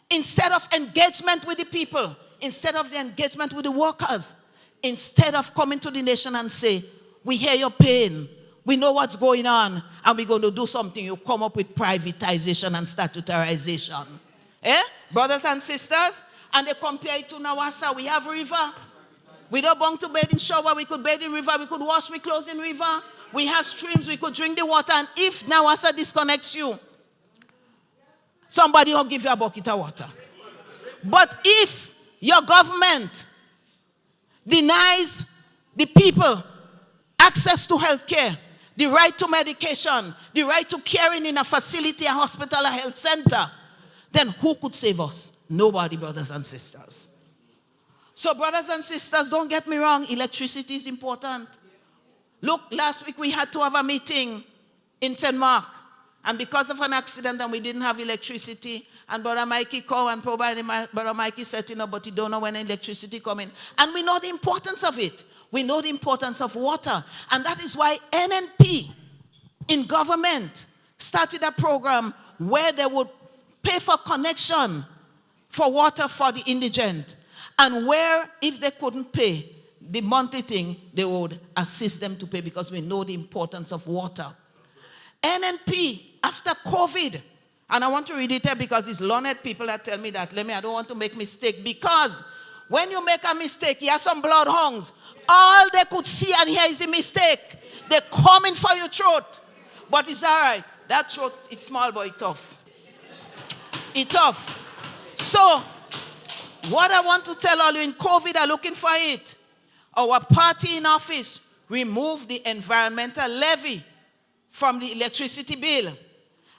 instead of engagement with the people, instead of the engagement with the workers, instead of coming to the nation and say, we hear your pain, we know what's going on, and we're going to do something, you come up with privatization and statutarization. Brothers and sisters? And they compare it to NAWASA. We have river. We don't want to bathe in shower. We could bathe in river. We could wash we clothes in river. We have streams. We could drink the water. And if NAWASA disconnects you, somebody will give you a bucket of water. But if your government denies the people access to health care, the right to medication, the right to caring in a facility, a hospital, a health center, then who could save us? Nobody, brothers and sisters. So, brothers and sisters, don't get me wrong, electricity is important. Look, last week we had to have a meeting in Denmark, and because of an accident and we didn't have electricity, and Brother Mikey called and provided Brother Mikey setting up, but he don't know when electricity coming. And we know the importance of it. We know the importance of water. And that is why NNP in government started a program where they would pay for connection for water for the indigent. And where, if they couldn't pay the monthly thing, they would assist them to pay because we know the importance of water. NNP, after COVID, and I want to read it here because it's learned people that tell me that, I don't want to make mistake, because when you make a mistake, you have some bloodhounds. All they could see and hear is the mistake. They're coming for your throat. But it's all right. That throat is small, but it's tough. It's tough. So, what I want to tell all you, in COVID, are looking for it. Our party in office removed the environmental levy from the electricity bill.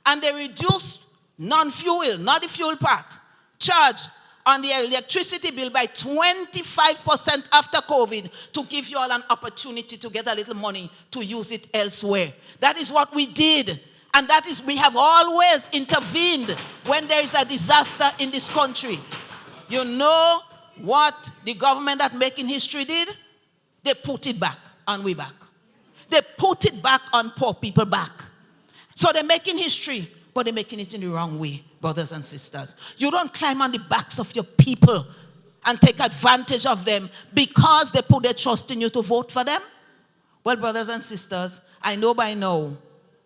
And they reduced non-fuel, not the fuel part, charge on the electricity bill by 25% after COVID to give you all an opportunity to get a little money to use it elsewhere. That is what we did. And that is, we have always intervened when there is a disaster in this country. You know, what the government that making history did? They put it back on we back. They put it back on poor people back. So they're making history, but they're making it in the wrong way, brothers and sisters. You don't climb on the backs of your people and take advantage of them because they put their trust in you to vote for them. Well, brothers and sisters, I know by now,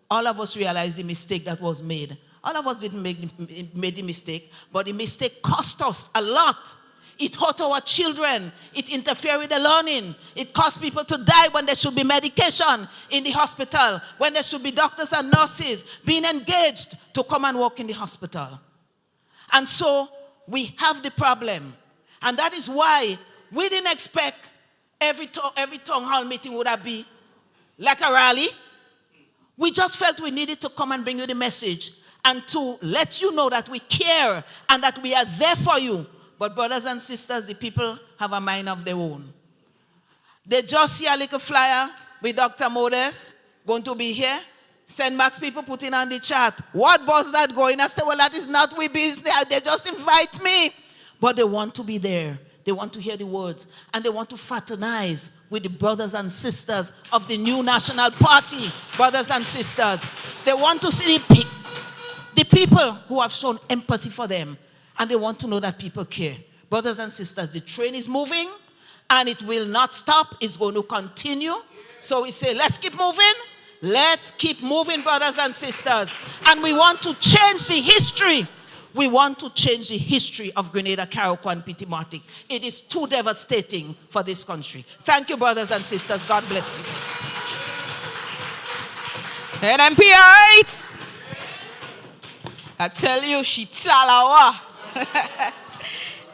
all of us realize the mistake that was made. All of us didn't make the mistake, but the mistake cost us a lot. It hurt our children. It interfered with the learning. It caused people to die when there should be medication in the hospital, when there should be doctors and nurses being engaged to come and work in the hospital. And so we have the problem. And that is why we didn't expect every town hall meeting would have been like a rally. We just felt we needed to come and bring you the message and to let you know that we care and that we are there for you. But brothers and sisters, the people have a mind of their own. They just see a little flyer with Dr. Modest going to be here. St. Max people putting on the chat, what was that going? I said, well, that is not we business. They just invite me. But they want to be there. They want to hear the words. And they want to fraternize with the brothers and sisters of the new national party. Brothers and sisters. They want to see the people who have shown empathy for them. And they want to know that people care. Brothers and sisters, the train is moving and it will not stop. It's going to continue. So we say, let's keep moving. Let's keep moving, brothers and sisters. And we want to change the history. We want to change the history of Grenada, Carriacou, and Petit Martinique. It is too devastating for this country. Thank you, brothers and sisters. God bless you. NMPites! I tell you, she talawa.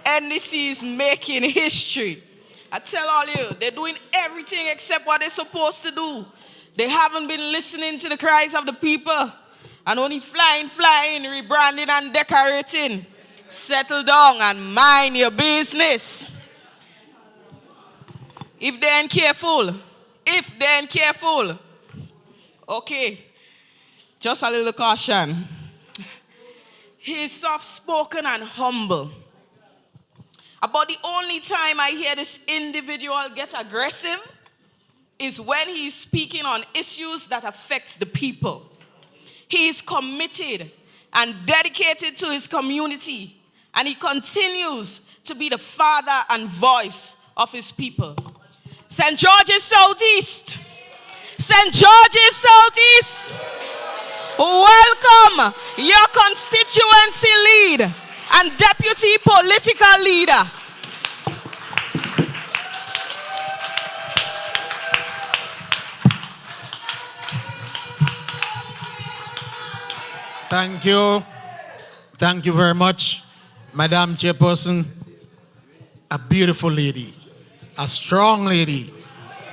NDC is making history. I tell all you, they're doing everything except what they're supposed to do. They haven't been listening to the cries of the people and only flying, rebranding and decorating. Settle down and mind your business. If they ain't careful, okay, just a little caution. He's soft-spoken and humble. About the only time I hear this individual get aggressive is when he's speaking on issues that affect the people. He is committed and dedicated to his community, and he continues to be the father and voice of his people. St. George's Southeast. St. George's Southeast. Welcome your constituency lead and deputy political leader. Thank you. Thank you very much, Madam Chairperson. A beautiful lady, a strong lady,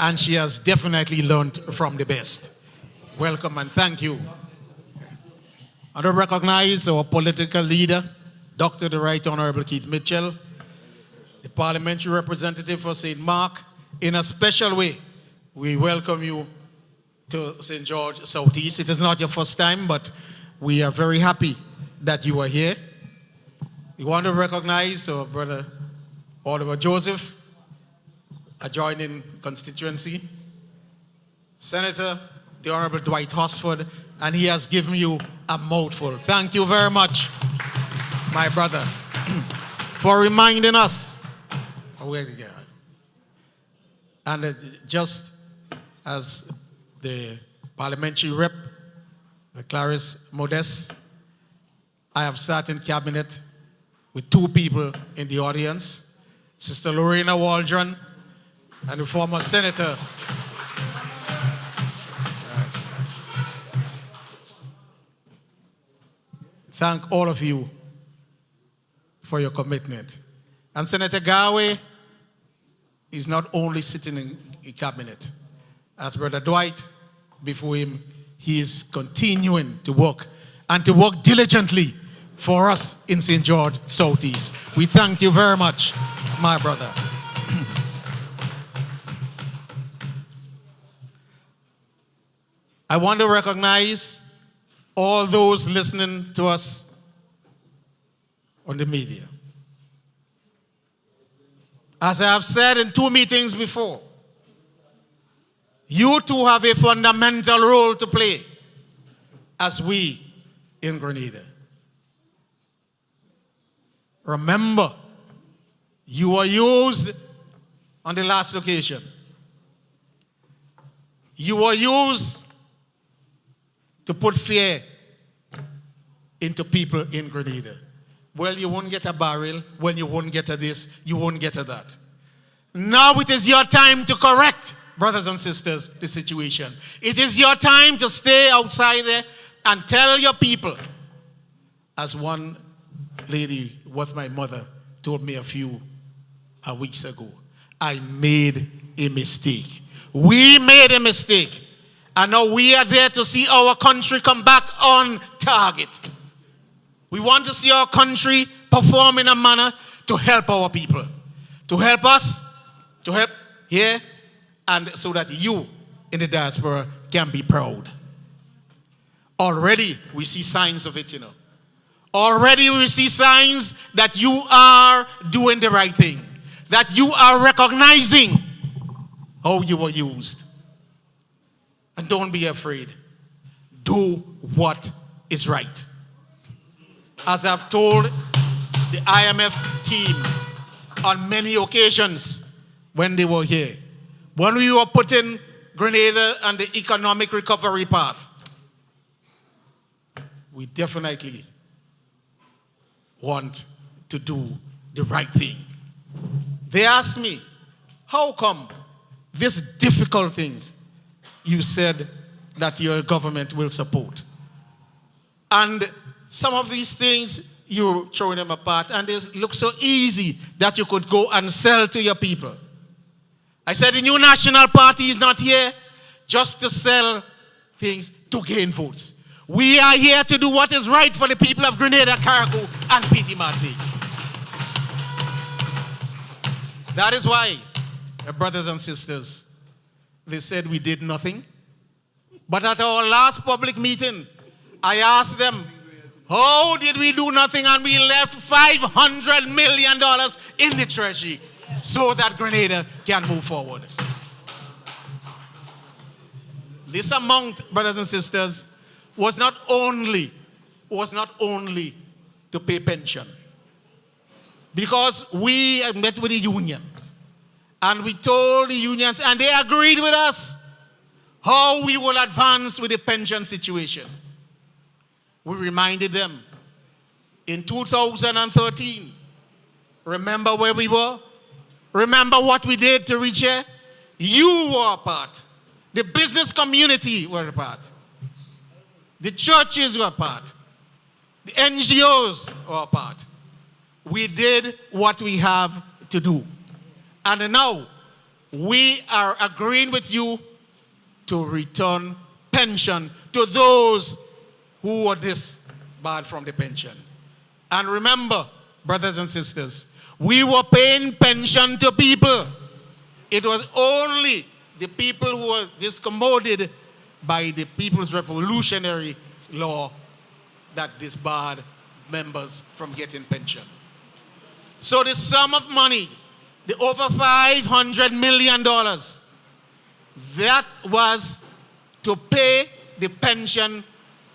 and she has definitely learned from the best. Welcome and thank you. I want to recognize our political leader, Dr. the Right Honorable Keith Mitchell, the parliamentary representative for St. Mark. In a special way, we welcome you to St. George Southeast. It is not your first time, but we are very happy that you are here. We want to recognize our brother Oliver Joseph, adjoining constituency, Senator the Honorable Dwight Horsford, and he has given you a mouthful. Thank you very much, my brother, for reminding us. And just as the parliamentary rep, Clarice Modest, I have sat in cabinet with two people in the audience, Sister Lorena Waldron and the former senator. Yes. Thank all of you for your commitment. And Senator Garway is not only sitting in cabinet. As Brother Dwight, before him, he is continuing to work and to work diligently for us in St. George Southeast. We thank you very much, my brother. I want to recognize all those listening to us on the media. As I have said in 2 meetings before, you too have a fundamental role to play as we in Grenada. Remember, you were used on the last occasion. You were used to put fear into people in Grenada. Well, you won't get a barrel. Well, you won't get a this. You won't get a that. Now it is your time to correct, brothers and sisters, the situation. It is your time to stay outside there and tell your people, as one lady with my mother told me a few weeks ago, I made a mistake. We made a mistake. And now we are there to see our country come back on target. We want to see our country perform in a manner to help our people, to help us, to help here, and so that you in the diaspora can be proud. Already we see signs of it, Already we see signs that you are doing the right thing, that you are recognizing how you were used. And don't be afraid. Do what is right. As I've told the IMF team on many occasions when they were here, when we were putting Grenada on the economic recovery path, we definitely want to do the right thing. They asked me, how come these difficult things you said that your government will support? And some of these things, you're throwing them apart, and they look so easy that you could go and sell to your people. I said the new National Party is not here just to sell things to gain votes. We are here to do what is right for the people of Grenada, Carriacou, and Petite Martinique. That is why, brothers and sisters, they said we did nothing. But at our last public meeting, I asked them, how did we do nothing and we left $500 million in the treasury so that Grenada can move forward? This amount, brothers and sisters, was not only to pay pension. Because we met with the unions and we told the unions, and they agreed with us, how we will advance with the pension situation. We reminded them in 2013, remember where we were? Remember what we did to reach here? You were a part. The business community were a part. The churches were a part. The NGOs were a part. We did what we have to do. And now we are agreeing with you to return pension to those who were disbarred from the pension. And remember, brothers and sisters, we were paying pension to people. It was only the people who were discommoded by the People's Revolutionary Law that disbarred members from getting pension. So the sum of money, the over $500 million, that was to pay the pension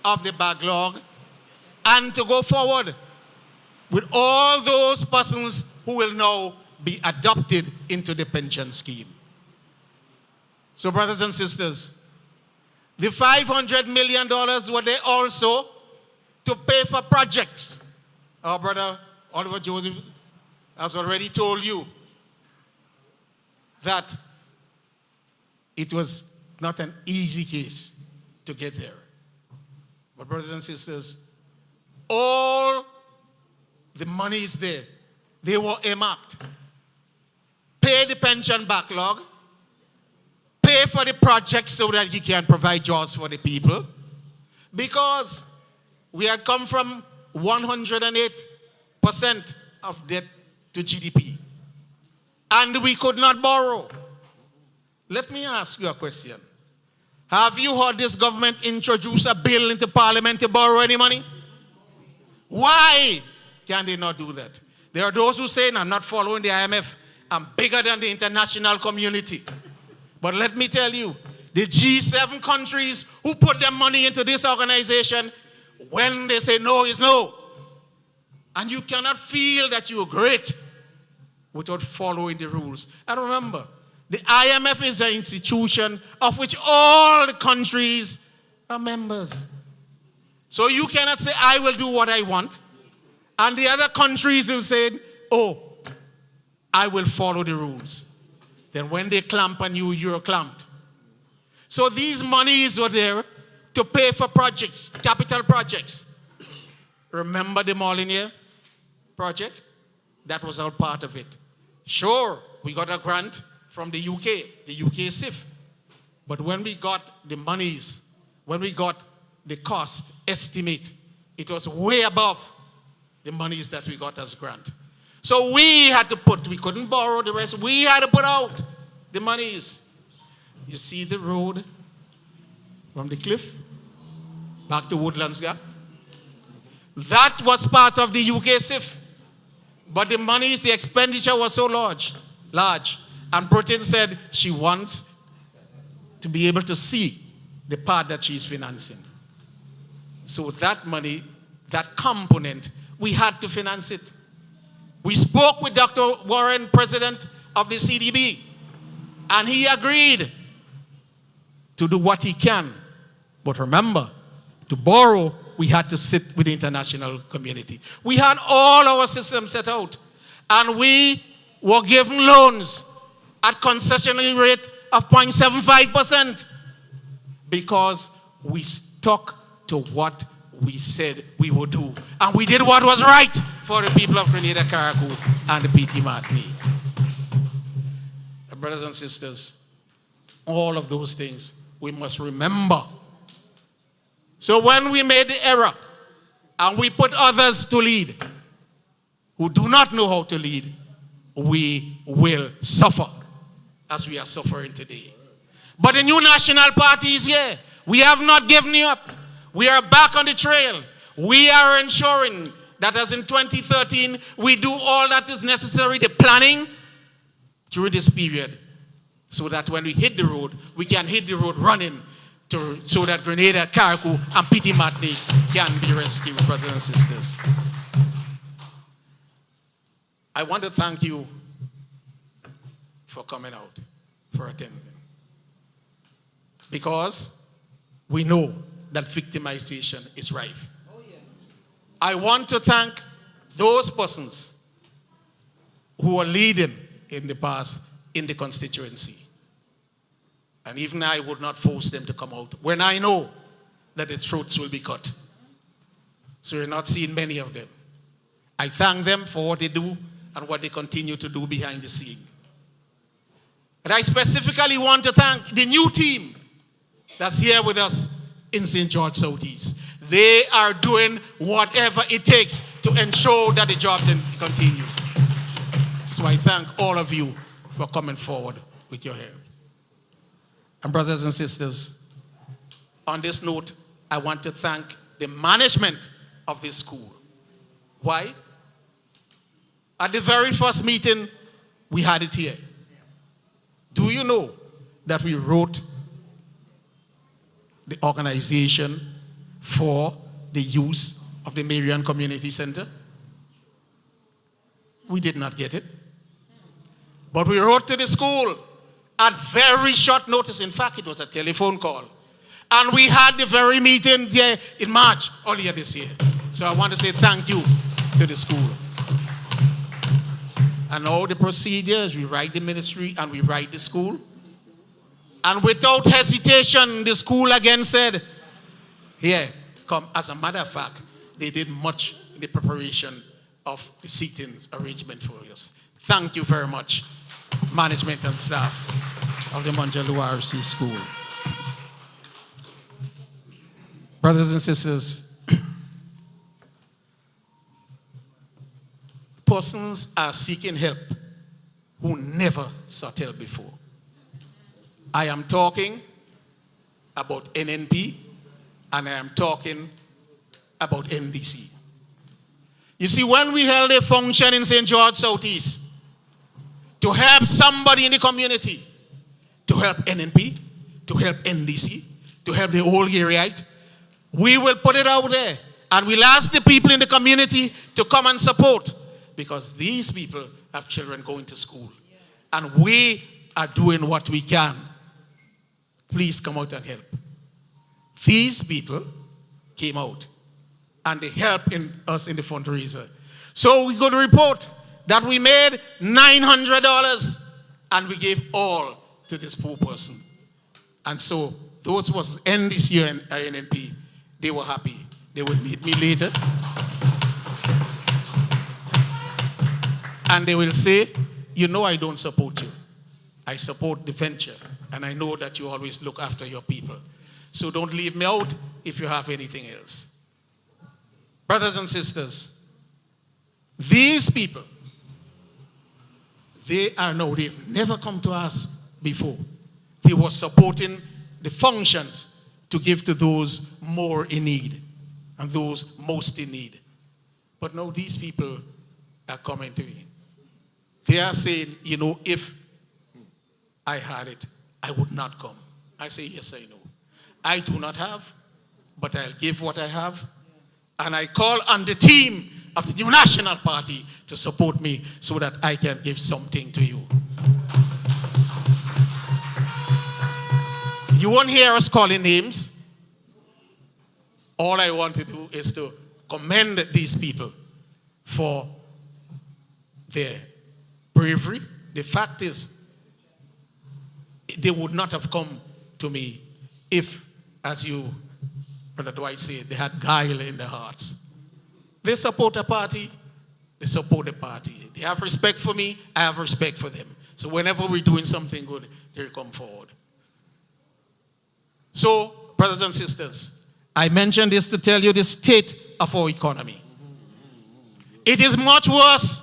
of the backlog and to go forward with all those persons who will now be adopted into the pension scheme. So, brothers and sisters, the $500 million were there also to pay for projects. Our brother Oliver Joseph has already told you that it was not an easy case to get there. But brothers and sisters, all the money is there. They were earmarked. Pay the pension backlog. Pay for the project so that you can provide jobs for the people. Because we had come from 108% of debt to GDP. And we could not borrow. Let me ask you a question. Have you heard this government introduce a bill into Parliament to borrow any money? Why can they not do that? There are those who say, I'm not following the IMF. and bigger than the international community. But let me tell you, the G7 countries who put their money into this organization, when they say no is no. And you cannot feel that you are great without following the rules. And remember, the IMF is an institution of which all the countries are members. So you cannot say, I will do what I want. And the other countries will say, oh, I will follow the rules. Then when they clamp on you, you're clamped. So these monies were there to pay for projects, capital projects. Remember the Morne project? That was all part of it. Sure, we got a grant from the UK SIF. But when we got the monies, when we got the cost estimate, it was way above the monies that we got as grant. So we had to we couldn't borrow the rest, we had to put out the monies. You see the road from the cliff back to Woodlands Gap? That was part of the UK SIF. But the monies, the expenditure was so large. And Britain said she wants to be able to see the part that she's financing. So that money, that component, we had to finance it. We spoke with Dr. Warren, president of the CDB, and he agreed to do what he can. But remember, to borrow, we had to sit with the international community. We had all our systems set out, and we were given loans at concessionary rate of 0.75% because we stuck to what we said we would do. And we did what was right for the people of Grenada, Carriacou, and the PT Martinique. Brothers and sisters, all of those things we must remember. So when we made the error and we put others to lead who do not know how to lead, we will suffer as we are suffering today. But the new national party is here. We have not given you up. We are back on the trail. We are ensuring that as in 2013, we do all that is necessary, the planning during this period, so that when we hit the road, we can hit the road running so that Grenada, Carriacou, and Petit Martinique can be rescued, brothers and sisters. I want to thank you for coming out, for attending. Because we know that victimization is rife. Oh, yeah. I want to thank those persons who are leading in the past in the constituency. And even I would not force them to come out when I know that the throats will be cut. So you're not seeing many of them. I thank them for what they do and what they continue to do behind the scene. And I specifically want to thank the new team that's here with us in St. George Southeast. They are doing whatever it takes to ensure that the job can continue. So I thank all of you for coming forward with your help. And brothers and sisters, on this note, I want to thank the management of this school. Why? At the very first meeting, we had it here. Do you know that we wrote the organization for the use of the Marian Community Center? We did not get it. But we wrote to the school at very short notice. In fact, it was a telephone call. And we had the very meeting there in March, earlier this year. So I want to say thank you to the school. And all the procedures, we write the ministry and we write the school. And without hesitation, the school again said, here, come. As a matter of fact, they did much in the preparation of the seating arrangement for us. Thank you very much, management and staff of the Jaloux RC School. Brothers and sisters, persons are seeking help who never sought help before. I am talking about NNP and I am talking about NDC. You see, when we held a function in St. George Southeast to to help somebody in the community, to help NNP, to help NDC, to help the whole areaite, we will put it out there. And we'll ask the people in the community to come and support, because these people have children going to school. And we are doing what we can. Please come out and help. These people came out and they helped us in the fundraiser. So we got to report that we made $900 and we gave all to this poor person. And so those was NDC and NNP, they were happy. They would meet me later. And they will say, you know I don't support you. I support the venture. And I know that you always look after your people. So don't leave me out if you have anything else. Brothers and sisters, these people, they've never come to us before. They were supporting the functions to give to those more in need and those most in need. But now these people are coming to me. They are saying, you know, if I had it, I would not come. I say, yes, I know. I do not have, but I'll give what I have. And I call on the team of the New National Party to support me so that I can give something to you. You won't hear us calling names. All I want to do is to commend these people for their bravery. The fact is, they would not have come to me if, as you, Brother Dwight said, they had guile in their hearts. They support a party, they support the party. They have respect for me, I have respect for them. So whenever we're doing something good, they come forward. So, brothers and sisters, I mentioned this to tell you the state of our economy. It is much worse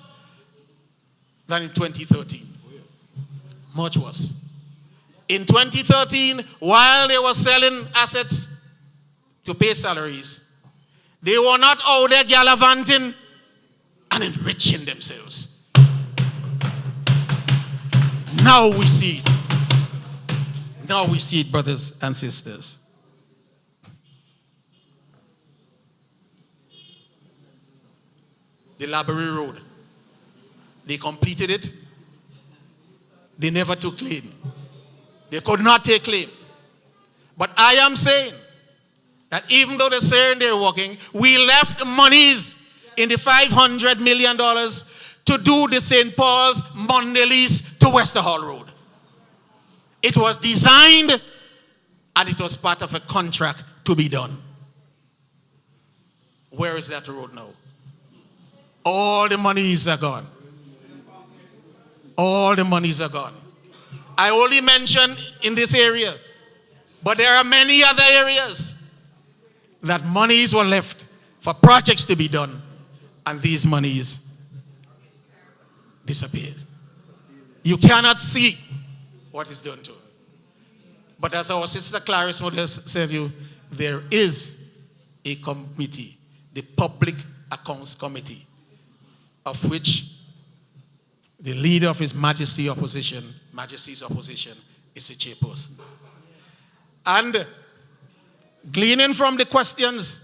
than in 2013. Much worse. In 2013, while they were selling assets to pay salaries, they were not out there gallivanting and enriching themselves. Now we see it. Now we see it, brothers and sisters. The Library Road, they completed it. They never took claim. They could not take claim. But I am saying that even though they're saying they're working, we left monies in the $500 million to do the St. Paul's, Mondelez to Westerhall Road. It was designed and it was part of a contract to be done. Where is that road now? All the monies are gone. All the monies are gone. I only mention in this area, but there are many other areas that monies were left for projects to be done, and these monies disappeared. You cannot see what is done to it. But as our sister Clarice Modest said, there is a committee, the Public Accounts Committee, of which the leader of His Majesty's opposition is the chairperson. And gleaning from the questions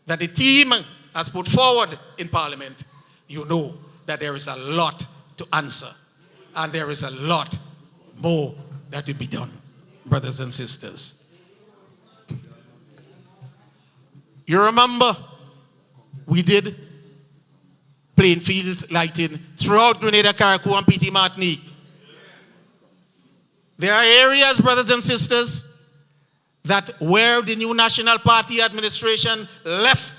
that the team has put forward in Parliament, you know that there is a lot to answer. And there is a lot more that will be done, brothers and sisters. You remember we did plain fields lighting throughout Grenada, Carriacou, and Petit Martinique. There are areas, brothers and sisters, that where the new National Party administration left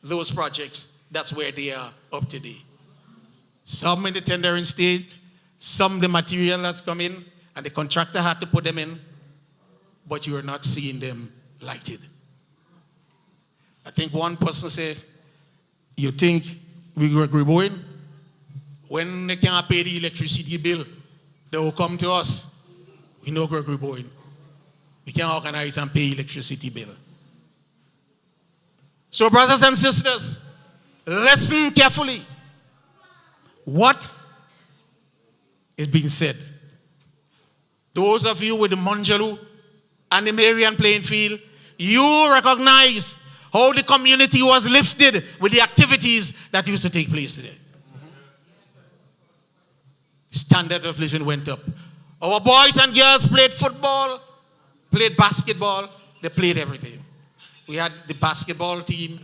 those projects, that's where they are up to date. Some in the tendering state, some the material that's come in, and the contractor had to put them in, but you are not seeing them lighted. I think one person said, you think we were going? When they can't pay the electricity bill, they will come to us. We know Gregory Boyne. We can organize and pay electricity bill. So brothers and sisters, listen carefully. What It's been said. Those of you with the Jaloux and the Marian playing field, you recognize how the community was lifted with the activities that used to take place today. Standard of living went up. Our boys and girls played football, played basketball, they played everything. We had the basketball team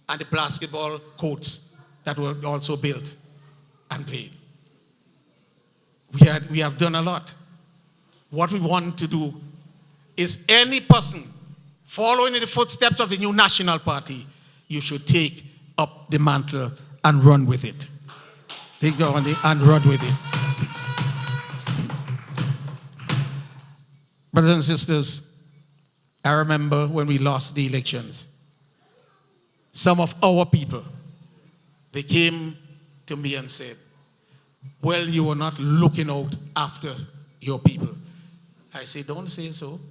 and the basketball courts that were also built and played. We have done a lot. What we want to do is any person following in the footsteps of the new national party, you should take up the mantle and run with it. Take it on and run with it. Brothers and sisters, I remember when we lost the elections, some of our people, they came to me and said, well, you were not looking out after your people. I said, don't say so.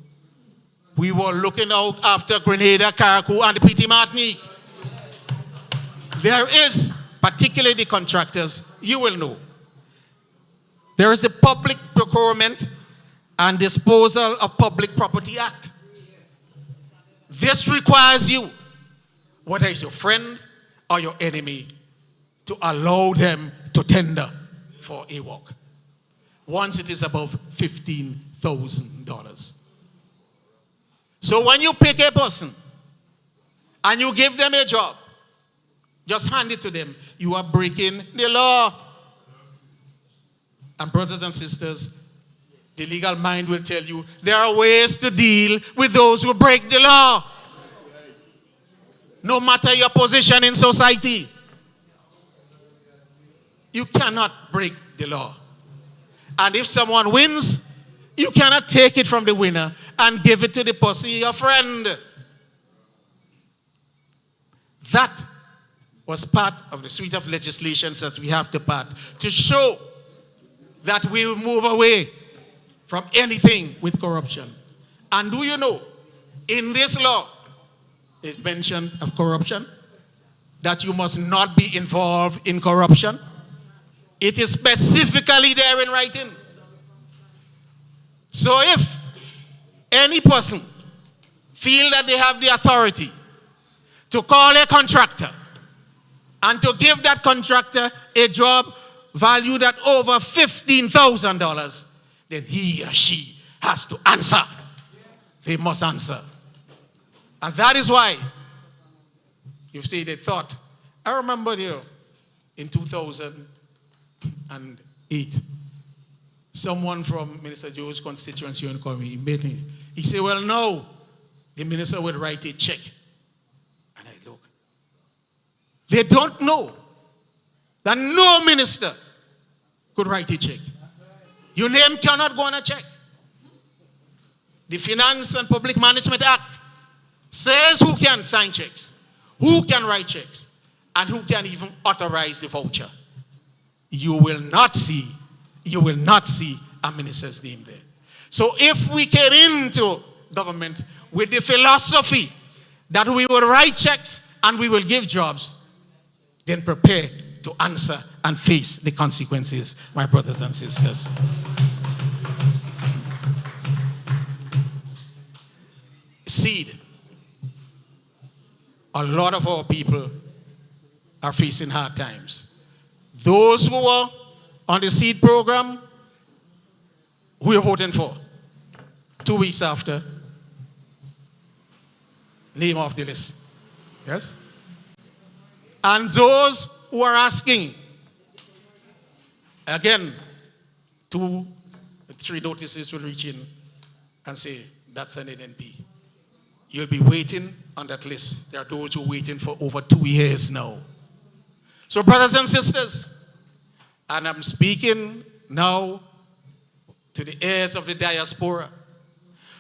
We were looking out after Grenada, Carriacou, and the Petit Martinique. There is, particularly the contractors, you will know. There is a Public Procurement and Disposal of Public Property Act. This requires you, whether it's your friend or your enemy, to allow them to tender for a work once it is above $15,000. So when you pick a person and you give them a job, just hand it to them. You are breaking the law. And brothers and sisters, the legal mind will tell you there are ways to deal with those who break the law. No matter your position in society, you cannot break the law. And if someone wins, you cannot take it from the winner and give it to the person, your friend. That was part of the suite of legislations that we have to pass to show that we will move away from anything with corruption. And do you know, in this law, it's mentioned of corruption, that you must not be involved in corruption. It is specifically there in writing. So if any person feel that they have the authority to call a contractor and to give that contractor a job valued at over $15,000, then he or she has to answer. They must answer. And that is why you see they thought. I remember in 2008, someone from Minister Joe's constituency in Komi made me. He said, well, no, the minister will write a check. And I look. They don't know that no minister could write a check. Your name cannot go on a check. The Finance and Public Management Act says who can sign checks, who can write checks, and who can even authorize the voucher. You will not see a minister's name there. So if we came into government with the philosophy that we will write checks and we will give jobs, then prepare to answer and face the consequences, my brothers and sisters. Seed. A lot of our people are facing hard times. Those who were on the seed program, who are voting for? 2 weeks after, name off the list. Yes? And those who are asking, again, 2 or 3 notices will reach in and say, that's an NNP. You'll be waiting on that list. There are those who are waiting for over 2 years now. So brothers and sisters, and I'm speaking now to the heirs of the diaspora.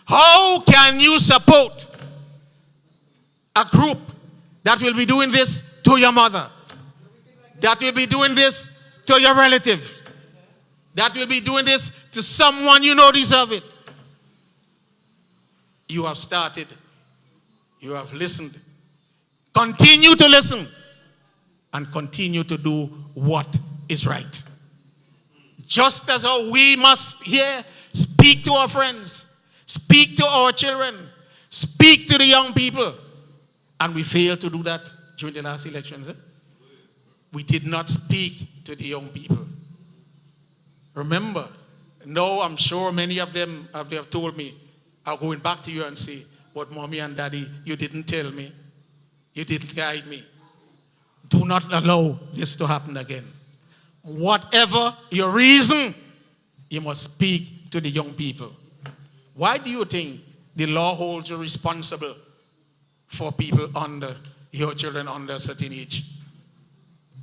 How can you support a group that will be doing this to your mother, that will be doing this to your relative, that will be doing this to someone you know deserve it? You have started. You have listened. Continue to listen and continue to do what is right. Just as how we must here speak to our friends, speak to our children, speak to the young people. And we failed to do that during the last elections. We did not speak to the young people. Remember, no, I'm sure many of them have told me, are going back to you and say, but mommy and daddy, you didn't tell me. You didn't guide me. Do not allow this to happen again. Whatever your reason, you must speak to the young people. Why do you think the law holds you responsible for people under, your children under a certain age?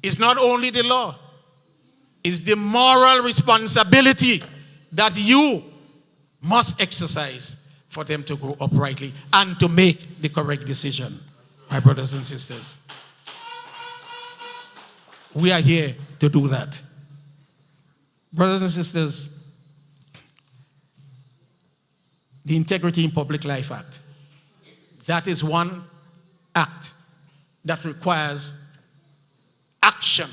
It's not only the law, it's the moral responsibility that you must exercise for them to grow uprightly and to make the correct decision, my brothers and sisters. We are here to do that. Brothers and sisters, the Integrity in Public Life Act, that is one act that requires action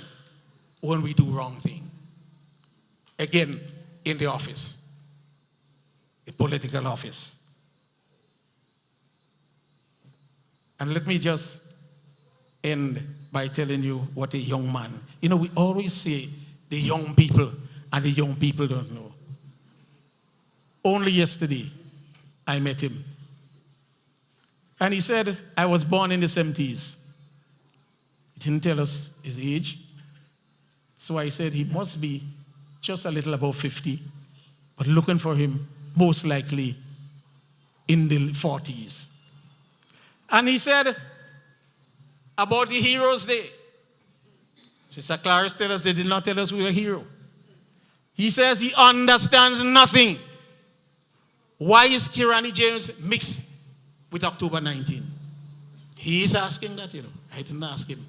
when we do wrong thing. Again, in the office, the political office. And let me just end by telling you what a young man. You know, we always say the young people, and the young people don't know. Only yesterday, I met him. And he said, I was born in the 70s. He didn't tell us his age. So I said he must be just a little above 50, but looking for him most likely in the 40s. And he said about the Heroes Day. Sister Clarice tell us they did not tell us we were a hero. He says he understands nothing. Why is Kirani James mixed with October 19? He is asking that, you know. I didn't ask him.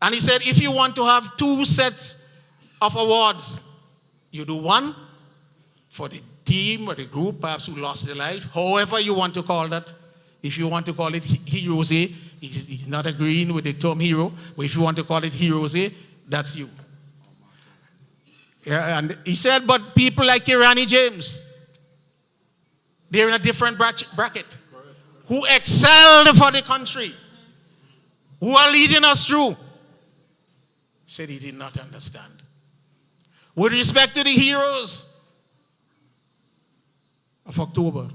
And he said, if you want to have 2 sets of awards, you do one for the team or the group, perhaps who lost their life, however you want to call that. If you want to call it Heroes Day, he's not agreeing with the term hero, but if you want to call it Heroes Day, that's you. Yeah, and he said, but people like Kirani James, they're in a different bracket, who excelled for the country, who are leading us through. He said he did not understand. With respect to the heroes of October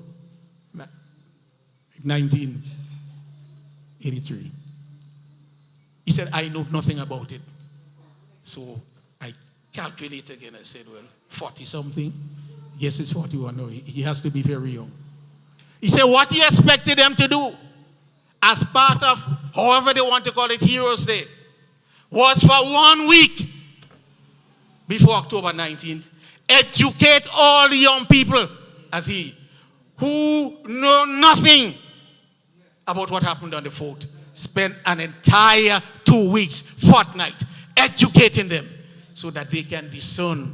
1983, he said, I know nothing about it. So I calculated again. I said, well, 40-something. Yes, it's 41. No, he has to be very young. He said, what he expected them to do as part of, however they want to call it, Heroes Day, was for 1 week before October 19th, educate all the young people as he, who know nothing about what happened on the 4th, spend an entire 2 weeks, fortnight, educating them so that they can discern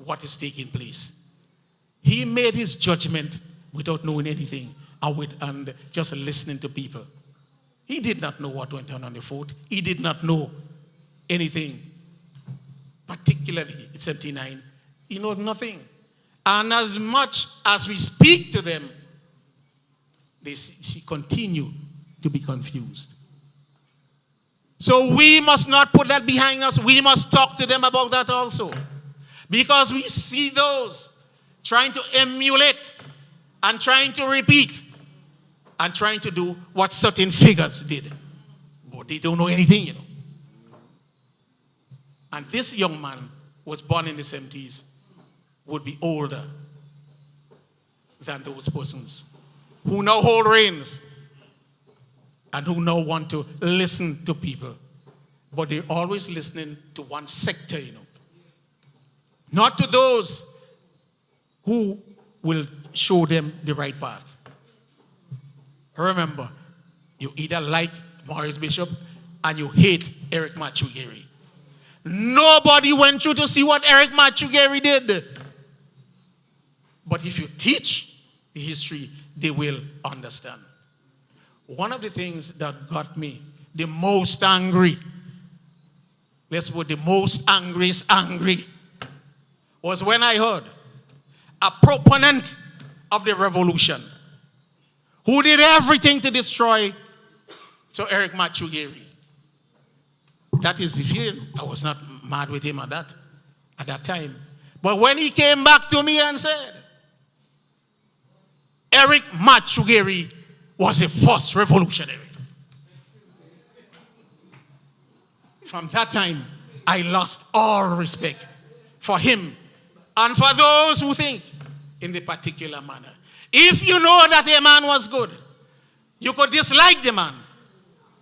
what is taking place. He made his judgment without knowing anything and just listening to people. He did not know what went on the 4th. He did not know anything, particularly in 79. He knows nothing. And as much as we speak to them, they continue to be confused. So we must not put that behind us. We must talk to them about that also. Because we see those trying to emulate and trying to repeat and trying to do what certain figures did. But they don't know anything, you know. And this young man was born in the 70s, would be older than those persons who now hold reins and who now want to listen to people. But they're always listening to one sector, you know. Not to those who will show them the right path. Remember, you either like Maurice Bishop and you hate Eric Machugeri. Nobody went through to see what Eric Machugeri did. But if you teach the history, they will understand. One of the things that got me the most angry, let's put the most angriest angry was when I heard a proponent of the revolution who did everything to destroy Sir Eric Machugeri. That is the feeling. I was not mad with him at that time. But when he came back to me and said, Eric Machugeri was a first revolutionary. From that time, I lost all respect for him and for those who think in the particular manner. If you know that a man was good, you could dislike the man,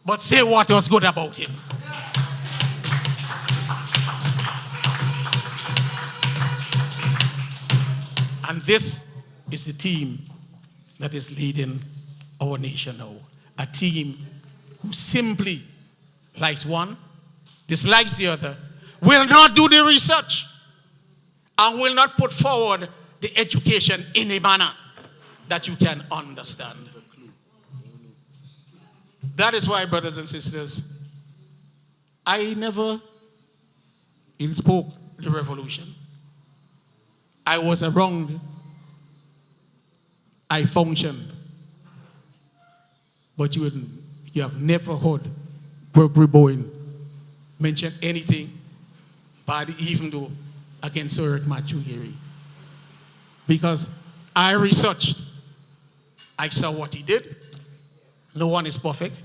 but say what was good about him. And this is the team that is leading our nation now. A team who simply likes one, dislikes the other, will not do the research, and will not put forward the education in a manner that you can understand. That is why, brothers and sisters, I never spoke the revolution. I was around. I functioned. But you have never heard Gregory Bowen mention anything bad, even though against Sir Eric Machugeri. Because I researched. I saw what he did. No one is perfect.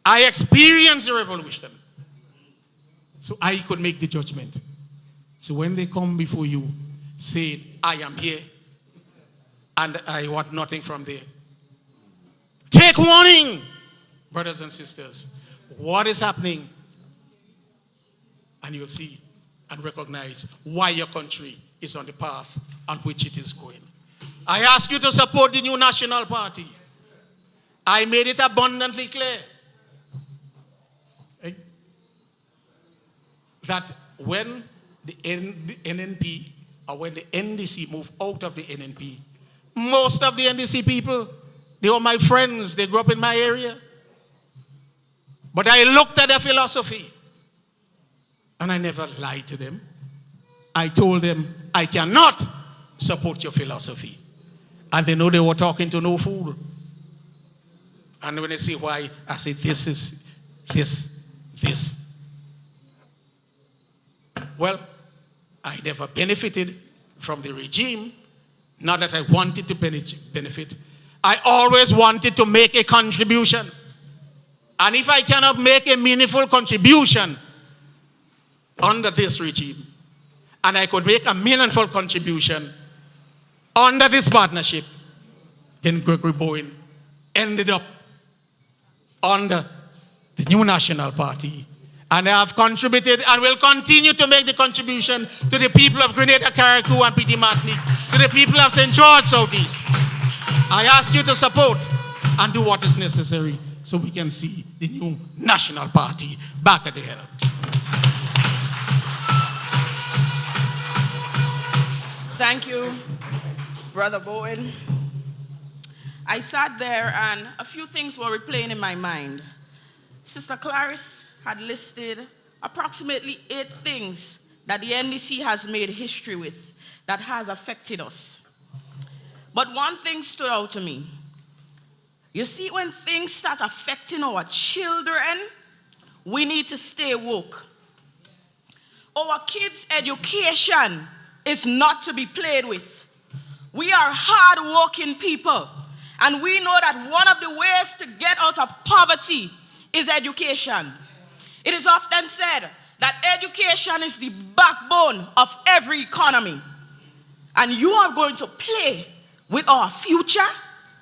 I experienced the revolution. So I could make the judgment. So when they come before you, say, I am here, and I want nothing from there. Take warning, brothers and sisters. What is happening? And you'll see and recognize why your country is on the path on which it is going. I ask you to support the new National Party. I made it abundantly clear that when the NNP or when the NDC moved out of the NNP, most of the NDC people, they were my friends. They grew up in my area. But I looked at their philosophy and I never lied to them. I told them, I cannot support your philosophy. And they know they were talking to no fool. And when they say why, I say, this. Well, I never benefited from the regime. Not that I wanted to benefit. I always wanted to make a contribution. And if I cannot make a meaningful contribution under this regime, and I could make a meaningful contribution under this partnership, then Gregory Bowen ended up under the new National Party. And I have contributed and will continue to make the contribution to the people of Grenada, Carriacou, and Petit Martinique, to the people of St. George Southeast. I ask you to support and do what is necessary so we can see the new National Party back at the helm. Thank you, Brother Bowen. I sat there and a few things were replaying in my mind. Sister Clarice had listed approximately 8 things that the NDC has made history with that has affected us. But one thing stood out to me. You see, when things start affecting our children, we need to stay woke. Our kids' education is not to be played with. We are hard-working people, and we know that one of the ways to get out of poverty is education. It is often said that education is the backbone of every economy. And you are going to play with our future,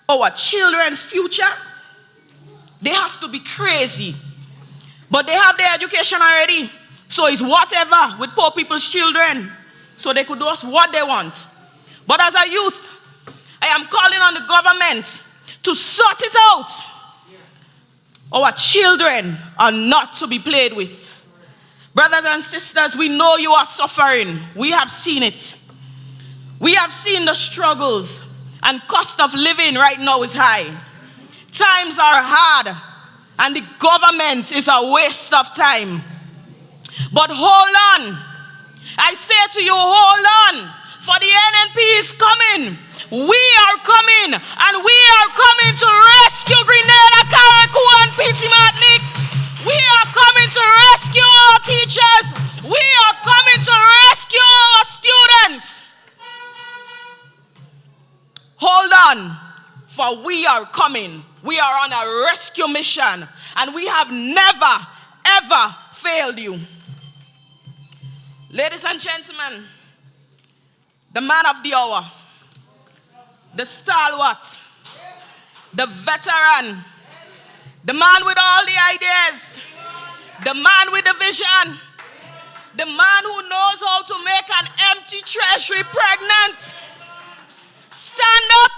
our children's future. They have to be crazy. But they have their education already. So it's whatever with poor people's children. So they could do us what they want. But as a youth, I am calling on the government to sort it out. Our children are not to be played with. Brothers and sisters, we know you are suffering. We have seen it. We have seen the struggles, and cost of living right now is high. Times are hard, and the government is a waste of time. But hold on. I say to you, hold on, for the NNP is coming. We are coming, and we are coming to rescue Grenada, Carriacou, and Petit Martinique. We are coming to rescue our teachers. We are coming to rescue our students. Hold on, for we are coming. We are on a rescue mission, and we have never, ever failed you. Ladies and gentlemen, the man of the hour, the stalwart, the veteran, the man with all the ideas, the man with the vision, the man who knows how to make an empty treasury pregnant. Stand up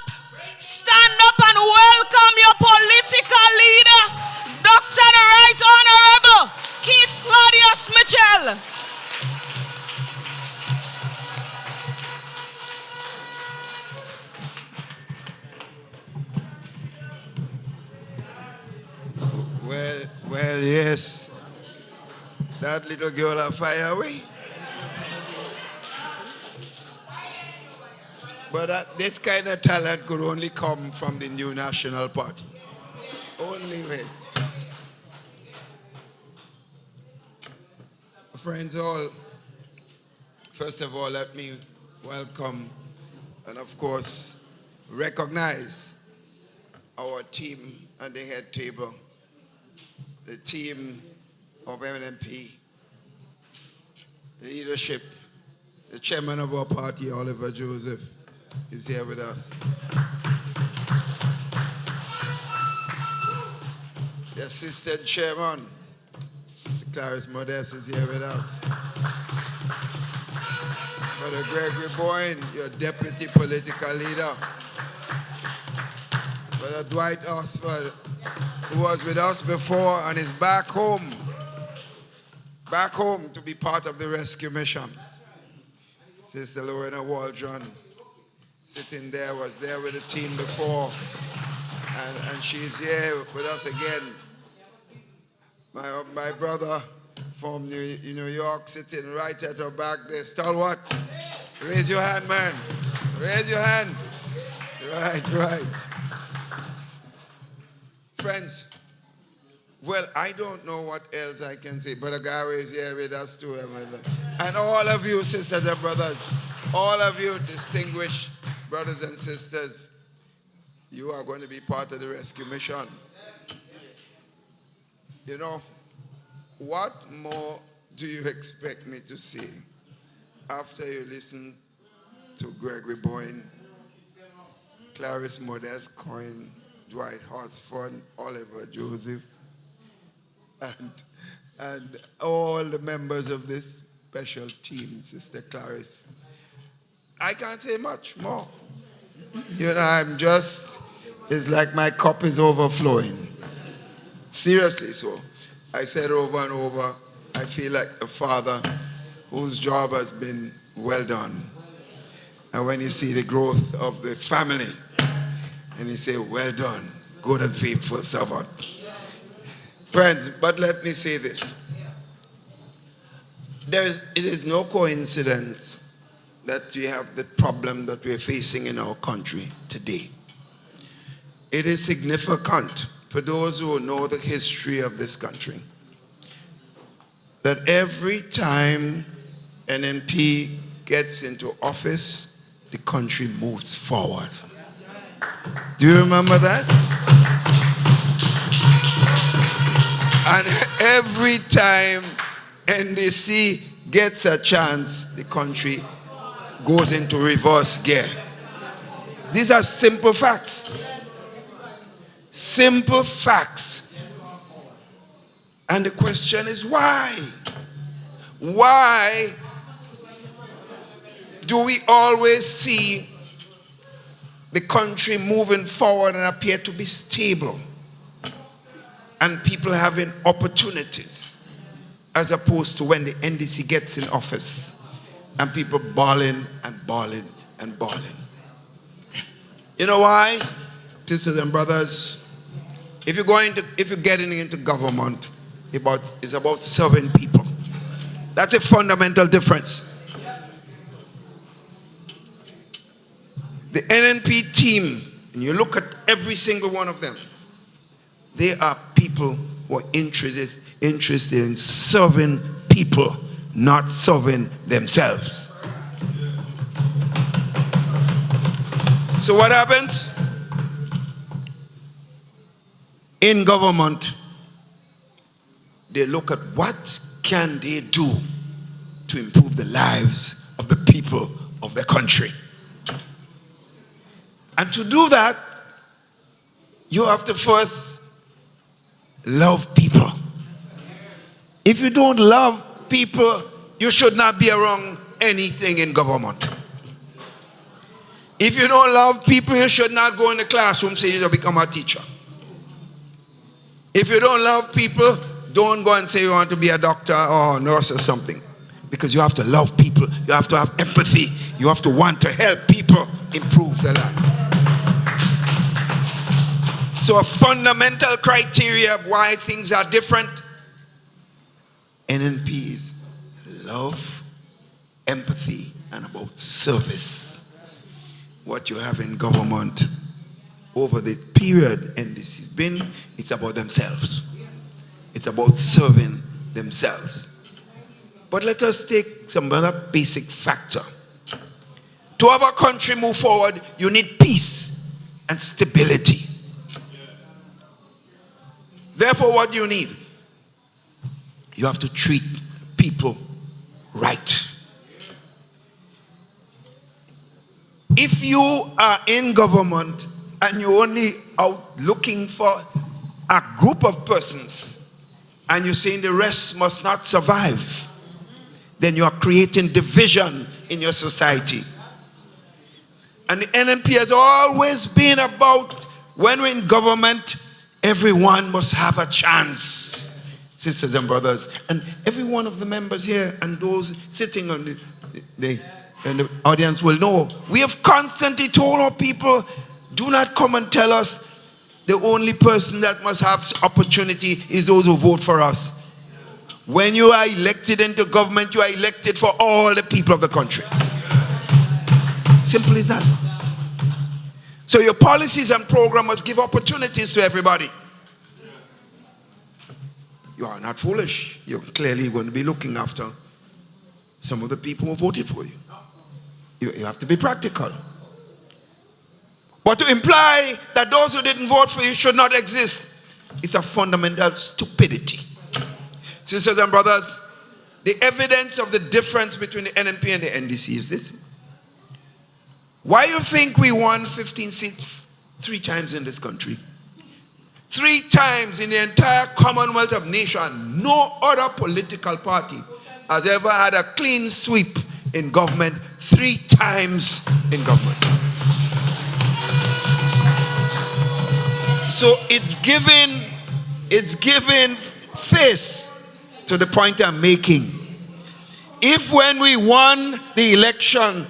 and welcome your political leader, Dr. the Right Honorable Keith Claudius Mitchell. Well, yes. That little girl a fire away. But this kind of talent could only come from the new National Party. Only way. Friends all, first of all, let me welcome and of course recognize our team at the head table, the team of MNP, leadership, the chairman of our party, Oliver Joseph, is here with us. The assistant chairman, Sister Clarice Modeste, is here with us. Brother Gregory Boyne, your deputy political leader. Brother Dwight Horsford, who was with us before and is back home to be part of the rescue mission. Sister Lorena Waldron, sitting there, was there with the team before, and she's here with us again. My brother from New York, sitting right at her back there. Stalwart, raise your hand, man. Raise your hand. Right. Friends, well, I don't know what else I can say. Brother Gary is here with us too. And all of you, sisters and brothers, all of you distinguished brothers and sisters, you are going to be part of the rescue mission. You know, what more do you expect me to say after you listen to Gregory Boyne, Clarice Modeste Coyne, Dwight Horsford, Oliver Joseph, and all the members of this special team, Sister Clarice. I can't say much more. You know, it's like my cup is overflowing. Seriously so. I said over and over, I feel like a father whose job has been well done. And when you see the growth of the family, and you say, well done, good and faithful servant. Friends, but let me say this. It is no coincidence that we have the problem that we're facing in our country today. It is significant for those who know the history of this country that every time an MP gets into office, the country moves forward. Do you remember that? And every time NDC gets a chance, the country goes into reverse gear. These are simple facts. Simple facts. And the question is why? Why do we always see the country moving forward and appear to be stable and people having opportunities, as opposed to when the NDC gets in office and people balling and balling and balling? You know why, sisters and brothers? If you're getting into government, it's about serving people. That's a fundamental difference. The NNP team, and you look at every single one of them, they are people who are interested in serving people, not serving themselves. So what happens? In government, they look at what can they do to improve the lives of the people of the country. And to do that, you have to first love people. If you don't love people, you should not be around anything in government. If you don't love people, you should not go in the classroom saying you become a teacher. If you don't love people, don't go and say you want to be a doctor or a nurse or something. Because you have to love people. You have to have empathy. You have to want to help people improve their lives. So a fundamental criteria of why things are different, NNP is love, empathy, and about service. What you have in government over the period, and this has been, it's about themselves. It's about serving themselves. But let us take some other basic factor. To have a country move forward, you need peace and stability. Therefore, what do you need? You have to treat people right. If you are in government and you're only out looking for a group of persons and you're saying the rest must not survive, then you are creating division in your society. And the NNP has always been about, when we're in government, everyone must have a chance, sisters and brothers. And every one of the members here and those sitting on the audience will know, we have constantly told our people, do not come and tell us the only person that must have opportunity is those who vote for us. When you are elected into government, you are elected for all the people of the country. Simple as that. So your policies and program must give opportunities to everybody. You are not foolish. You're clearly going to be looking after some of the people who voted for you. You have to be practical. But to imply that those who didn't vote for you should not exist is a fundamental stupidity. Sisters and brothers, the evidence of the difference between the NNP and the NDC is this. Why you think we won 15 seats 3 times in this country? 3 times in the entire Commonwealth of Nations. No other political party has ever had a clean sweep in government 3 times in government. So it's given face to the point I'm making. If when we won the election,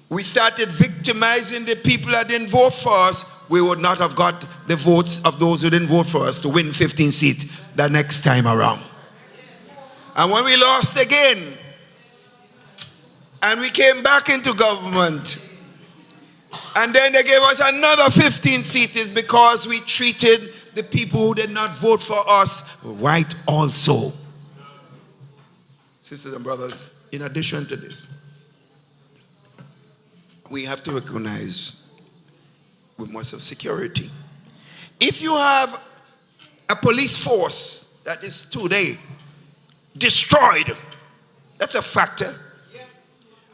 we started victimizing the people that didn't vote for us, we would not have got the votes of those who didn't vote for us to win 15 seats the next time around. And when we lost again, and we came back into government, and then they gave us another 15 seats, is because we treated the people who did not vote for us right also. Sisters and brothers, in addition to this, we have to recognize we must have security. If you have a police force that is today destroyed, that's a factor.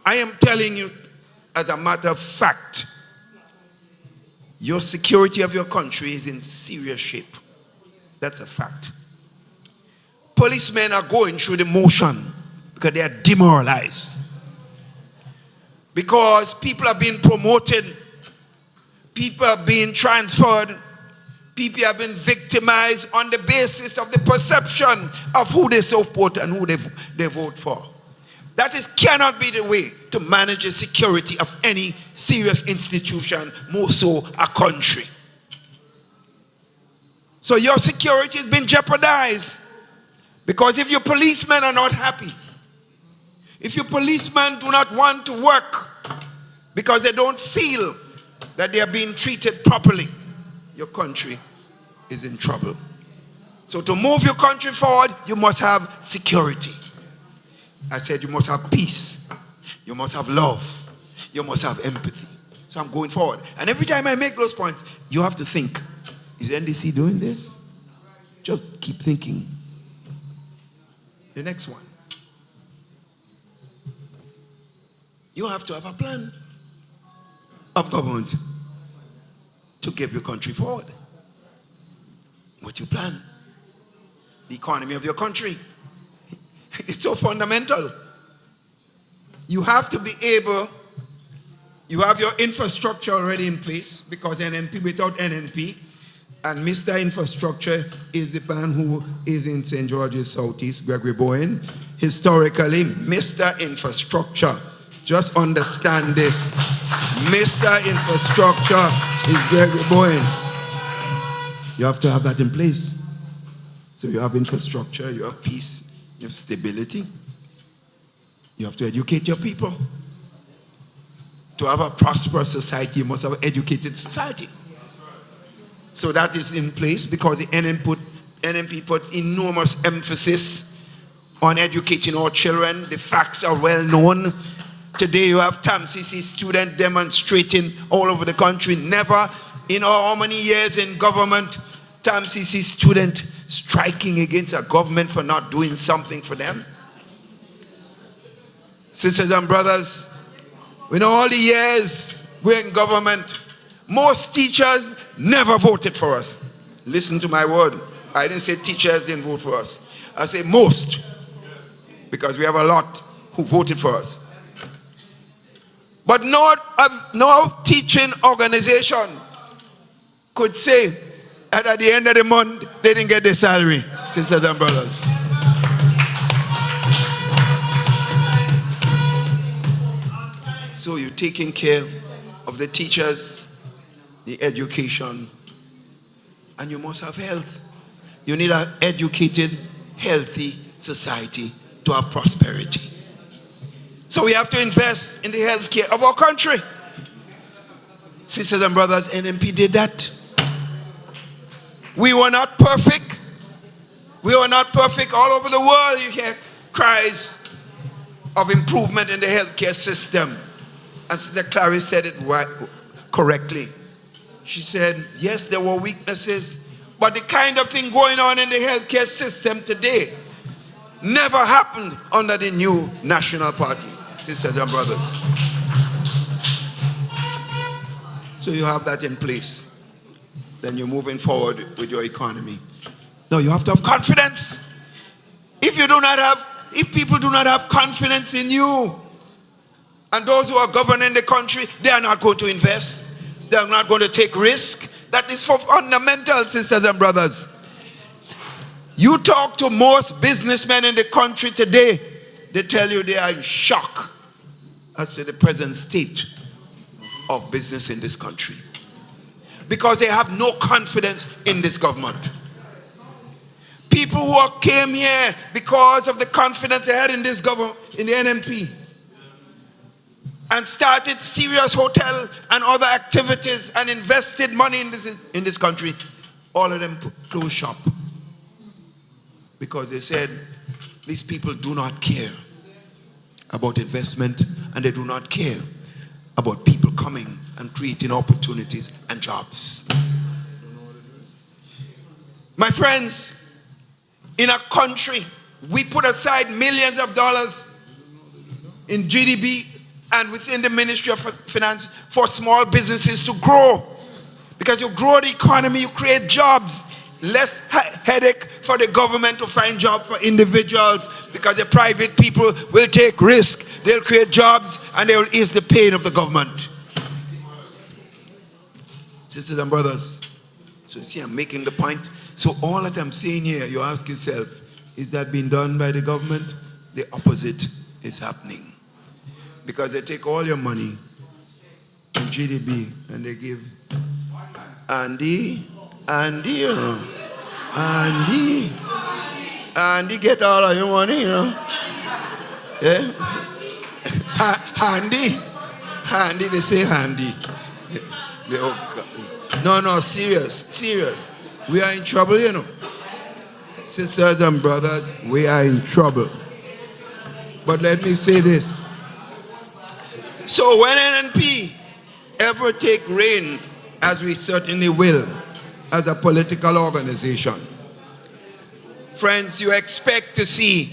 I am telling you, as a matter of fact, your security of your country is in serious shape. That's a fact. Policemen are going through the motion because they are demoralized. Because people are being promoted, people are being transferred, people have been victimized on the basis of the perception of who they support and who they vote for. That cannot be the way to manage the security of any serious institution, more so a country. So your security has been jeopardized. Because if your policemen are not happy, if your policemen do not want to work, because they don't feel that they are being treated properly, your country is in trouble. So to move your country forward, you must have security. I said you must have peace. You must have love. You must have empathy. So I'm going forward. And every time I make those points, you have to think, is NDC doing this? Just keep thinking. The next one. You have to have a plan of government to get your country forward. What you plan? The economy of your country. It's so fundamental. You have to be able, you have your infrastructure already in place, because NNP, without NNP, and Mr. Infrastructure is the man who is in St. George's Southeast, Gregory Bowen. Historically, Mr. Infrastructure. Just understand this. Mr. Infrastructure is Gregory Bowen. You have to have that in place. So you have infrastructure, you have peace, you have stability. You have to educate your people. To have a prosperous society, you must have an educated society. So that is in place because the NNP put enormous emphasis on educating our children. The facts are well known. Today you have TAMCC students demonstrating all over the country. Never in how many years in government, TAMCC student striking against a government for not doing something for them. Sisters and brothers, in all the years we're in government, most teachers never voted for us. Listen to my word. I didn't say teachers didn't vote for us. I say most, because we have a lot who voted for us. But no teaching organization could say that at the end of the month they didn't get their salary, sisters and brothers. So you're taking care of the teachers, the education, and you must have health. You need an educated, healthy society to have prosperity. So we have to invest in the health care of our country. Sisters and brothers, NNP did that. We were not perfect. We were not perfect. All over the world you hear cries of improvement in the healthcare system. And Sister Clarice said it right, correctly. She said, yes, there were weaknesses, but the kind of thing going on in the healthcare system today never happened under the new National Party, sisters and brothers. So you have that in place. Then you're moving forward with your economy. No, you have to have confidence. If people do not have confidence in you, and those who are governing the country, they are not going to invest. They are not going to take risk. That is for fundamental, sisters and brothers. You talk to most businessmen in the country today, they tell you they are in shock as to the present state of business in this country. Because they have no confidence in this government. People who came here because of the confidence they had in this government, in the NNP, and started serious hotel and other activities and invested money in this country, all of them closed shop. Because they said, these people do not care about investment, and they do not care about people coming and creating opportunities and jobs. My friends, in a country, we put aside millions of dollars in GDP and within the Ministry of Finance for small businesses to grow. Because you grow the economy, you create jobs. Less headache for the government to find jobs for individuals, because the private people will take risk. They'll create jobs and they will ease the pain of the government. Sisters and brothers, so see, I'm making the point. So all that I'm saying here, you ask yourself, is that being done by the government? The opposite is happening. Because they take all your money in GDP and they give Andy, you know. Andy get all of your money, you know. Yeah? Handy, they say handy. No, serious. We are in trouble, you know. Sisters and brothers, we are in trouble. But let me say this. So when NNP ever take reins, as we certainly will, as a political organization, friends, you expect to see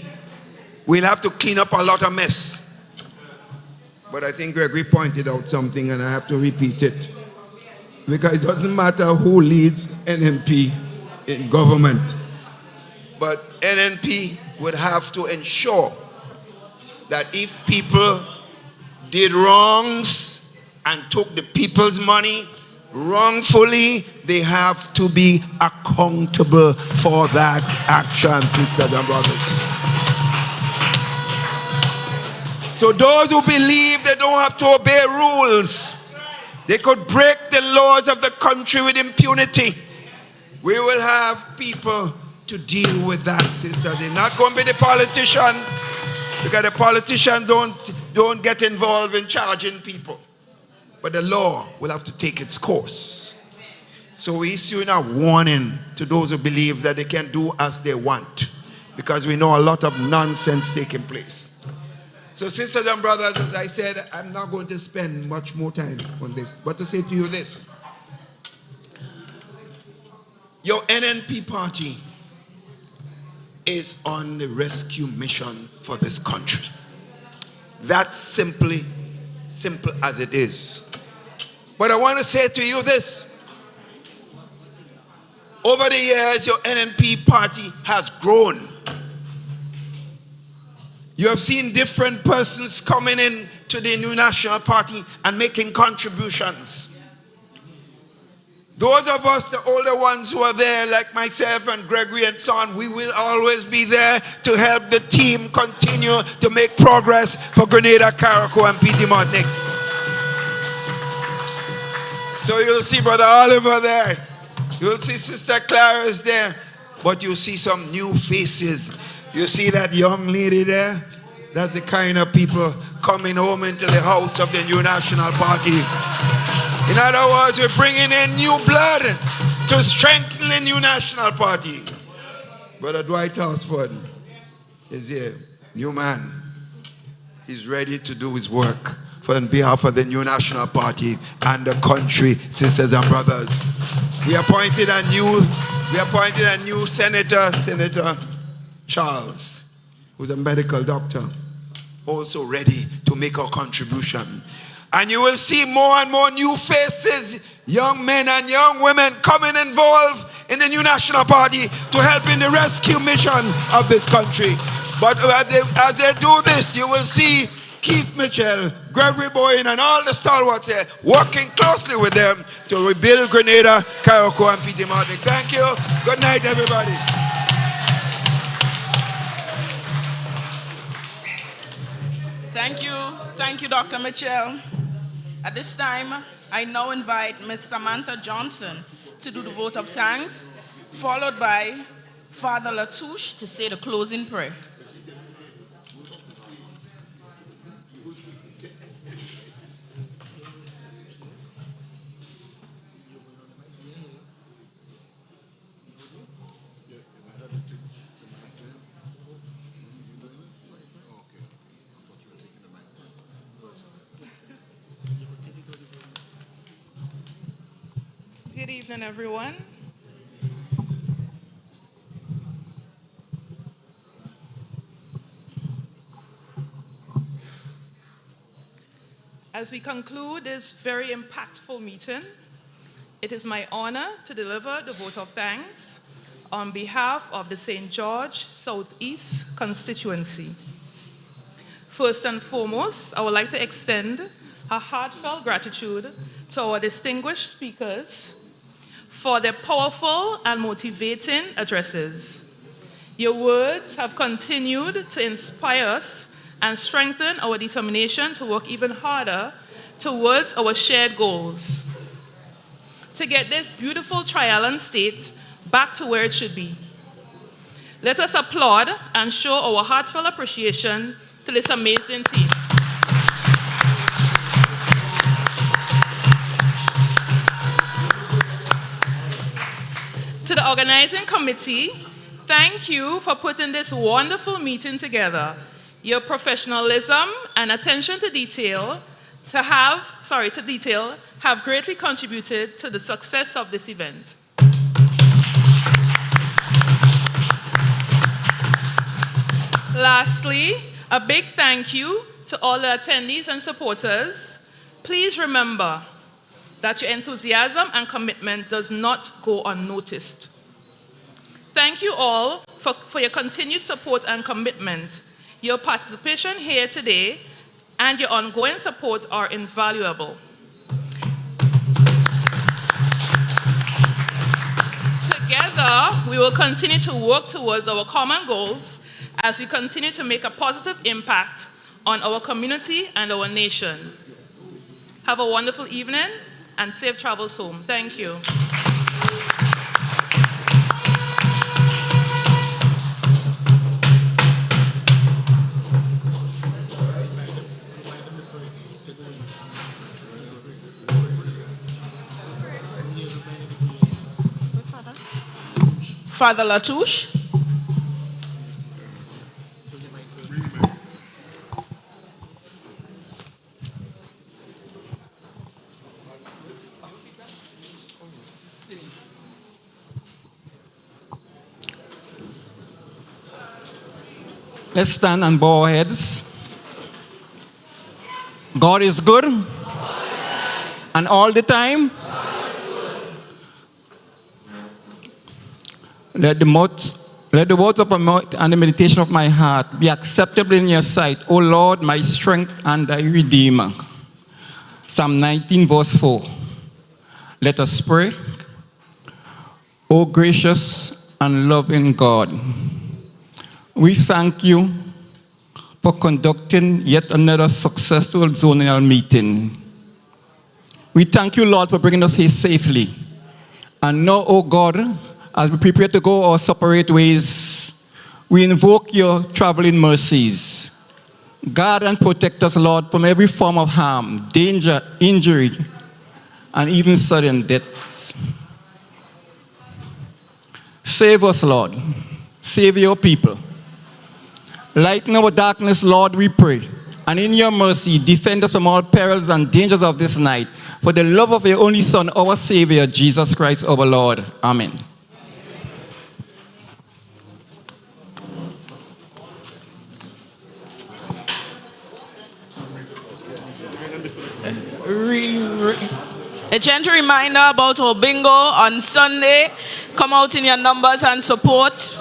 we'll have to clean up a lot of mess. But I think Gregory pointed out something, and I have to repeat it. Because it doesn't matter who leads NNP in government, but NNP would have to ensure that if people did wrongs and took the people's money wrongfully, they have to be accountable for that action, sisters and brothers. So those who believe they don't have to obey rules, they could break the laws of the country with impunity, we will have people to deal with that, sisters. They're not going to be the politician, because the politicians don't get involved in charging people. But the law will have to take its course. So we're issuing a warning to those who believe that they can do as they want, because we know a lot of nonsense taking place. So sisters and brothers, as I said, I'm not going to spend much more time on this, but to say to you this. Your NNP party is on the rescue mission for this country. That's simple as it is. But I want to say to you this. Over the years, your NNP party has grown. You have seen different persons coming in to the new national party and making contributions. Those of us, the older ones who are there, like myself and Gregory and so on, we will always be there to help the team continue to make progress for Grenada, Carriacou, and P.T. Martinique. So you'll see Brother Oliver there. You'll see Sister Clara's there. But you'll see some new faces. You see that young lady there? That's the kind of people coming home into the house of the new national party. In other words, we're bringing in new blood to strengthen the new national party. Brother Dwight Horsford is here, new man. He's ready to do his work on behalf of the new national party and the country, sisters and brothers. We appointed a new senator, Senator Charles, who's a medical doctor, also ready to make a contribution. And you will see more and more new faces, young men and young women coming involved in the new national party to help in the rescue mission of this country. But as they do this, you will see Keith Mitchell, Gregory Boyne, and all the stalwarts there working closely with them to rebuild Grenada, Carriacou, and P.T. Martinique. Thank you. Good night, everybody. Thank you, Dr. Mitchell. At this time, I now invite Ms. Samantha Johnson to do the vote of thanks, followed by Father Latouche to say the closing prayer. Good evening, everyone. As we conclude this very impactful meeting, it is my honor to deliver the vote of thanks on behalf of the St. George Southeast constituency. First and foremost, I would like to extend a heartfelt gratitude to our distinguished speakers for their powerful and motivating addresses. Your words have continued to inspire us and strengthen our determination to work even harder towards our shared goals, to get this beautiful tri-island state back to where it should be. Let us applaud and show our heartfelt appreciation to this amazing team. To the organizing committee, thank you for putting this wonderful meeting together. Your professionalism and attention to detail have greatly contributed to the success of this event. Lastly, a big thank you to all the attendees and supporters. Please remember that your enthusiasm and commitment does not go unnoticed. Thank you all for your continued support and commitment. Your participation here today and your ongoing support are invaluable. Together, we will continue to work towards our common goals as we continue to make a positive impact on our community and our nation. Have a wonderful evening and safe travels home. Thank you. Father Latouche. Let's stand and bow our heads. God is good. And all the time. Let the words of my mouth and the meditation of my heart be acceptable in your sight, O Lord, my strength and thy redeemer. Psalm 19, verse 4. Let us pray. O gracious and loving God, we thank you for conducting yet another successful zonal meeting. We thank you, Lord, for bringing us here safely. And now, O God, as we prepare to go our separate ways, we invoke your traveling mercies. Guard and protect us, Lord, from every form of harm, danger, injury, and even sudden death. Save us, Lord. Save your people. Lighten our darkness, Lord, we pray. And in your mercy, defend us from all perils and dangers of this night. For the love of your only Son, our Savior, Jesus Christ, our Lord. Amen. A gentle reminder about our bingo on Sunday. Come out in your numbers and support.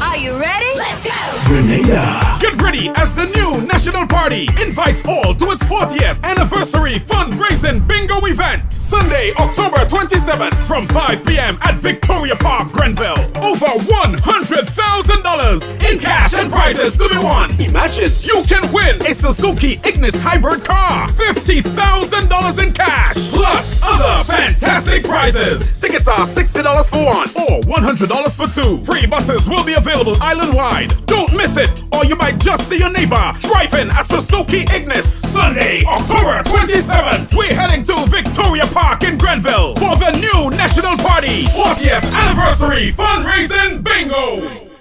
Are you ready? Let's go! Grenada. Get ready as the new National Party invites all to its 40th anniversary fundraising bingo event. Sunday, October 27th from 5 p.m. at Victoria Park, Grenville. Over $100,000 in cash and prizes to be won. Imagine you can win a Suzuki Ignis hybrid car, $50,000 in cash, plus other fantastic prizes. Tickets are $60 for one or $100 for two. Free buses will be available island-wide. Don't miss it, or you might just see your neighbor driving a Suzuki Ignis. Sunday, October 27th, we're heading to Victoria Park in Grenville for the new National Party 40th Anniversary Fundraising Bingo.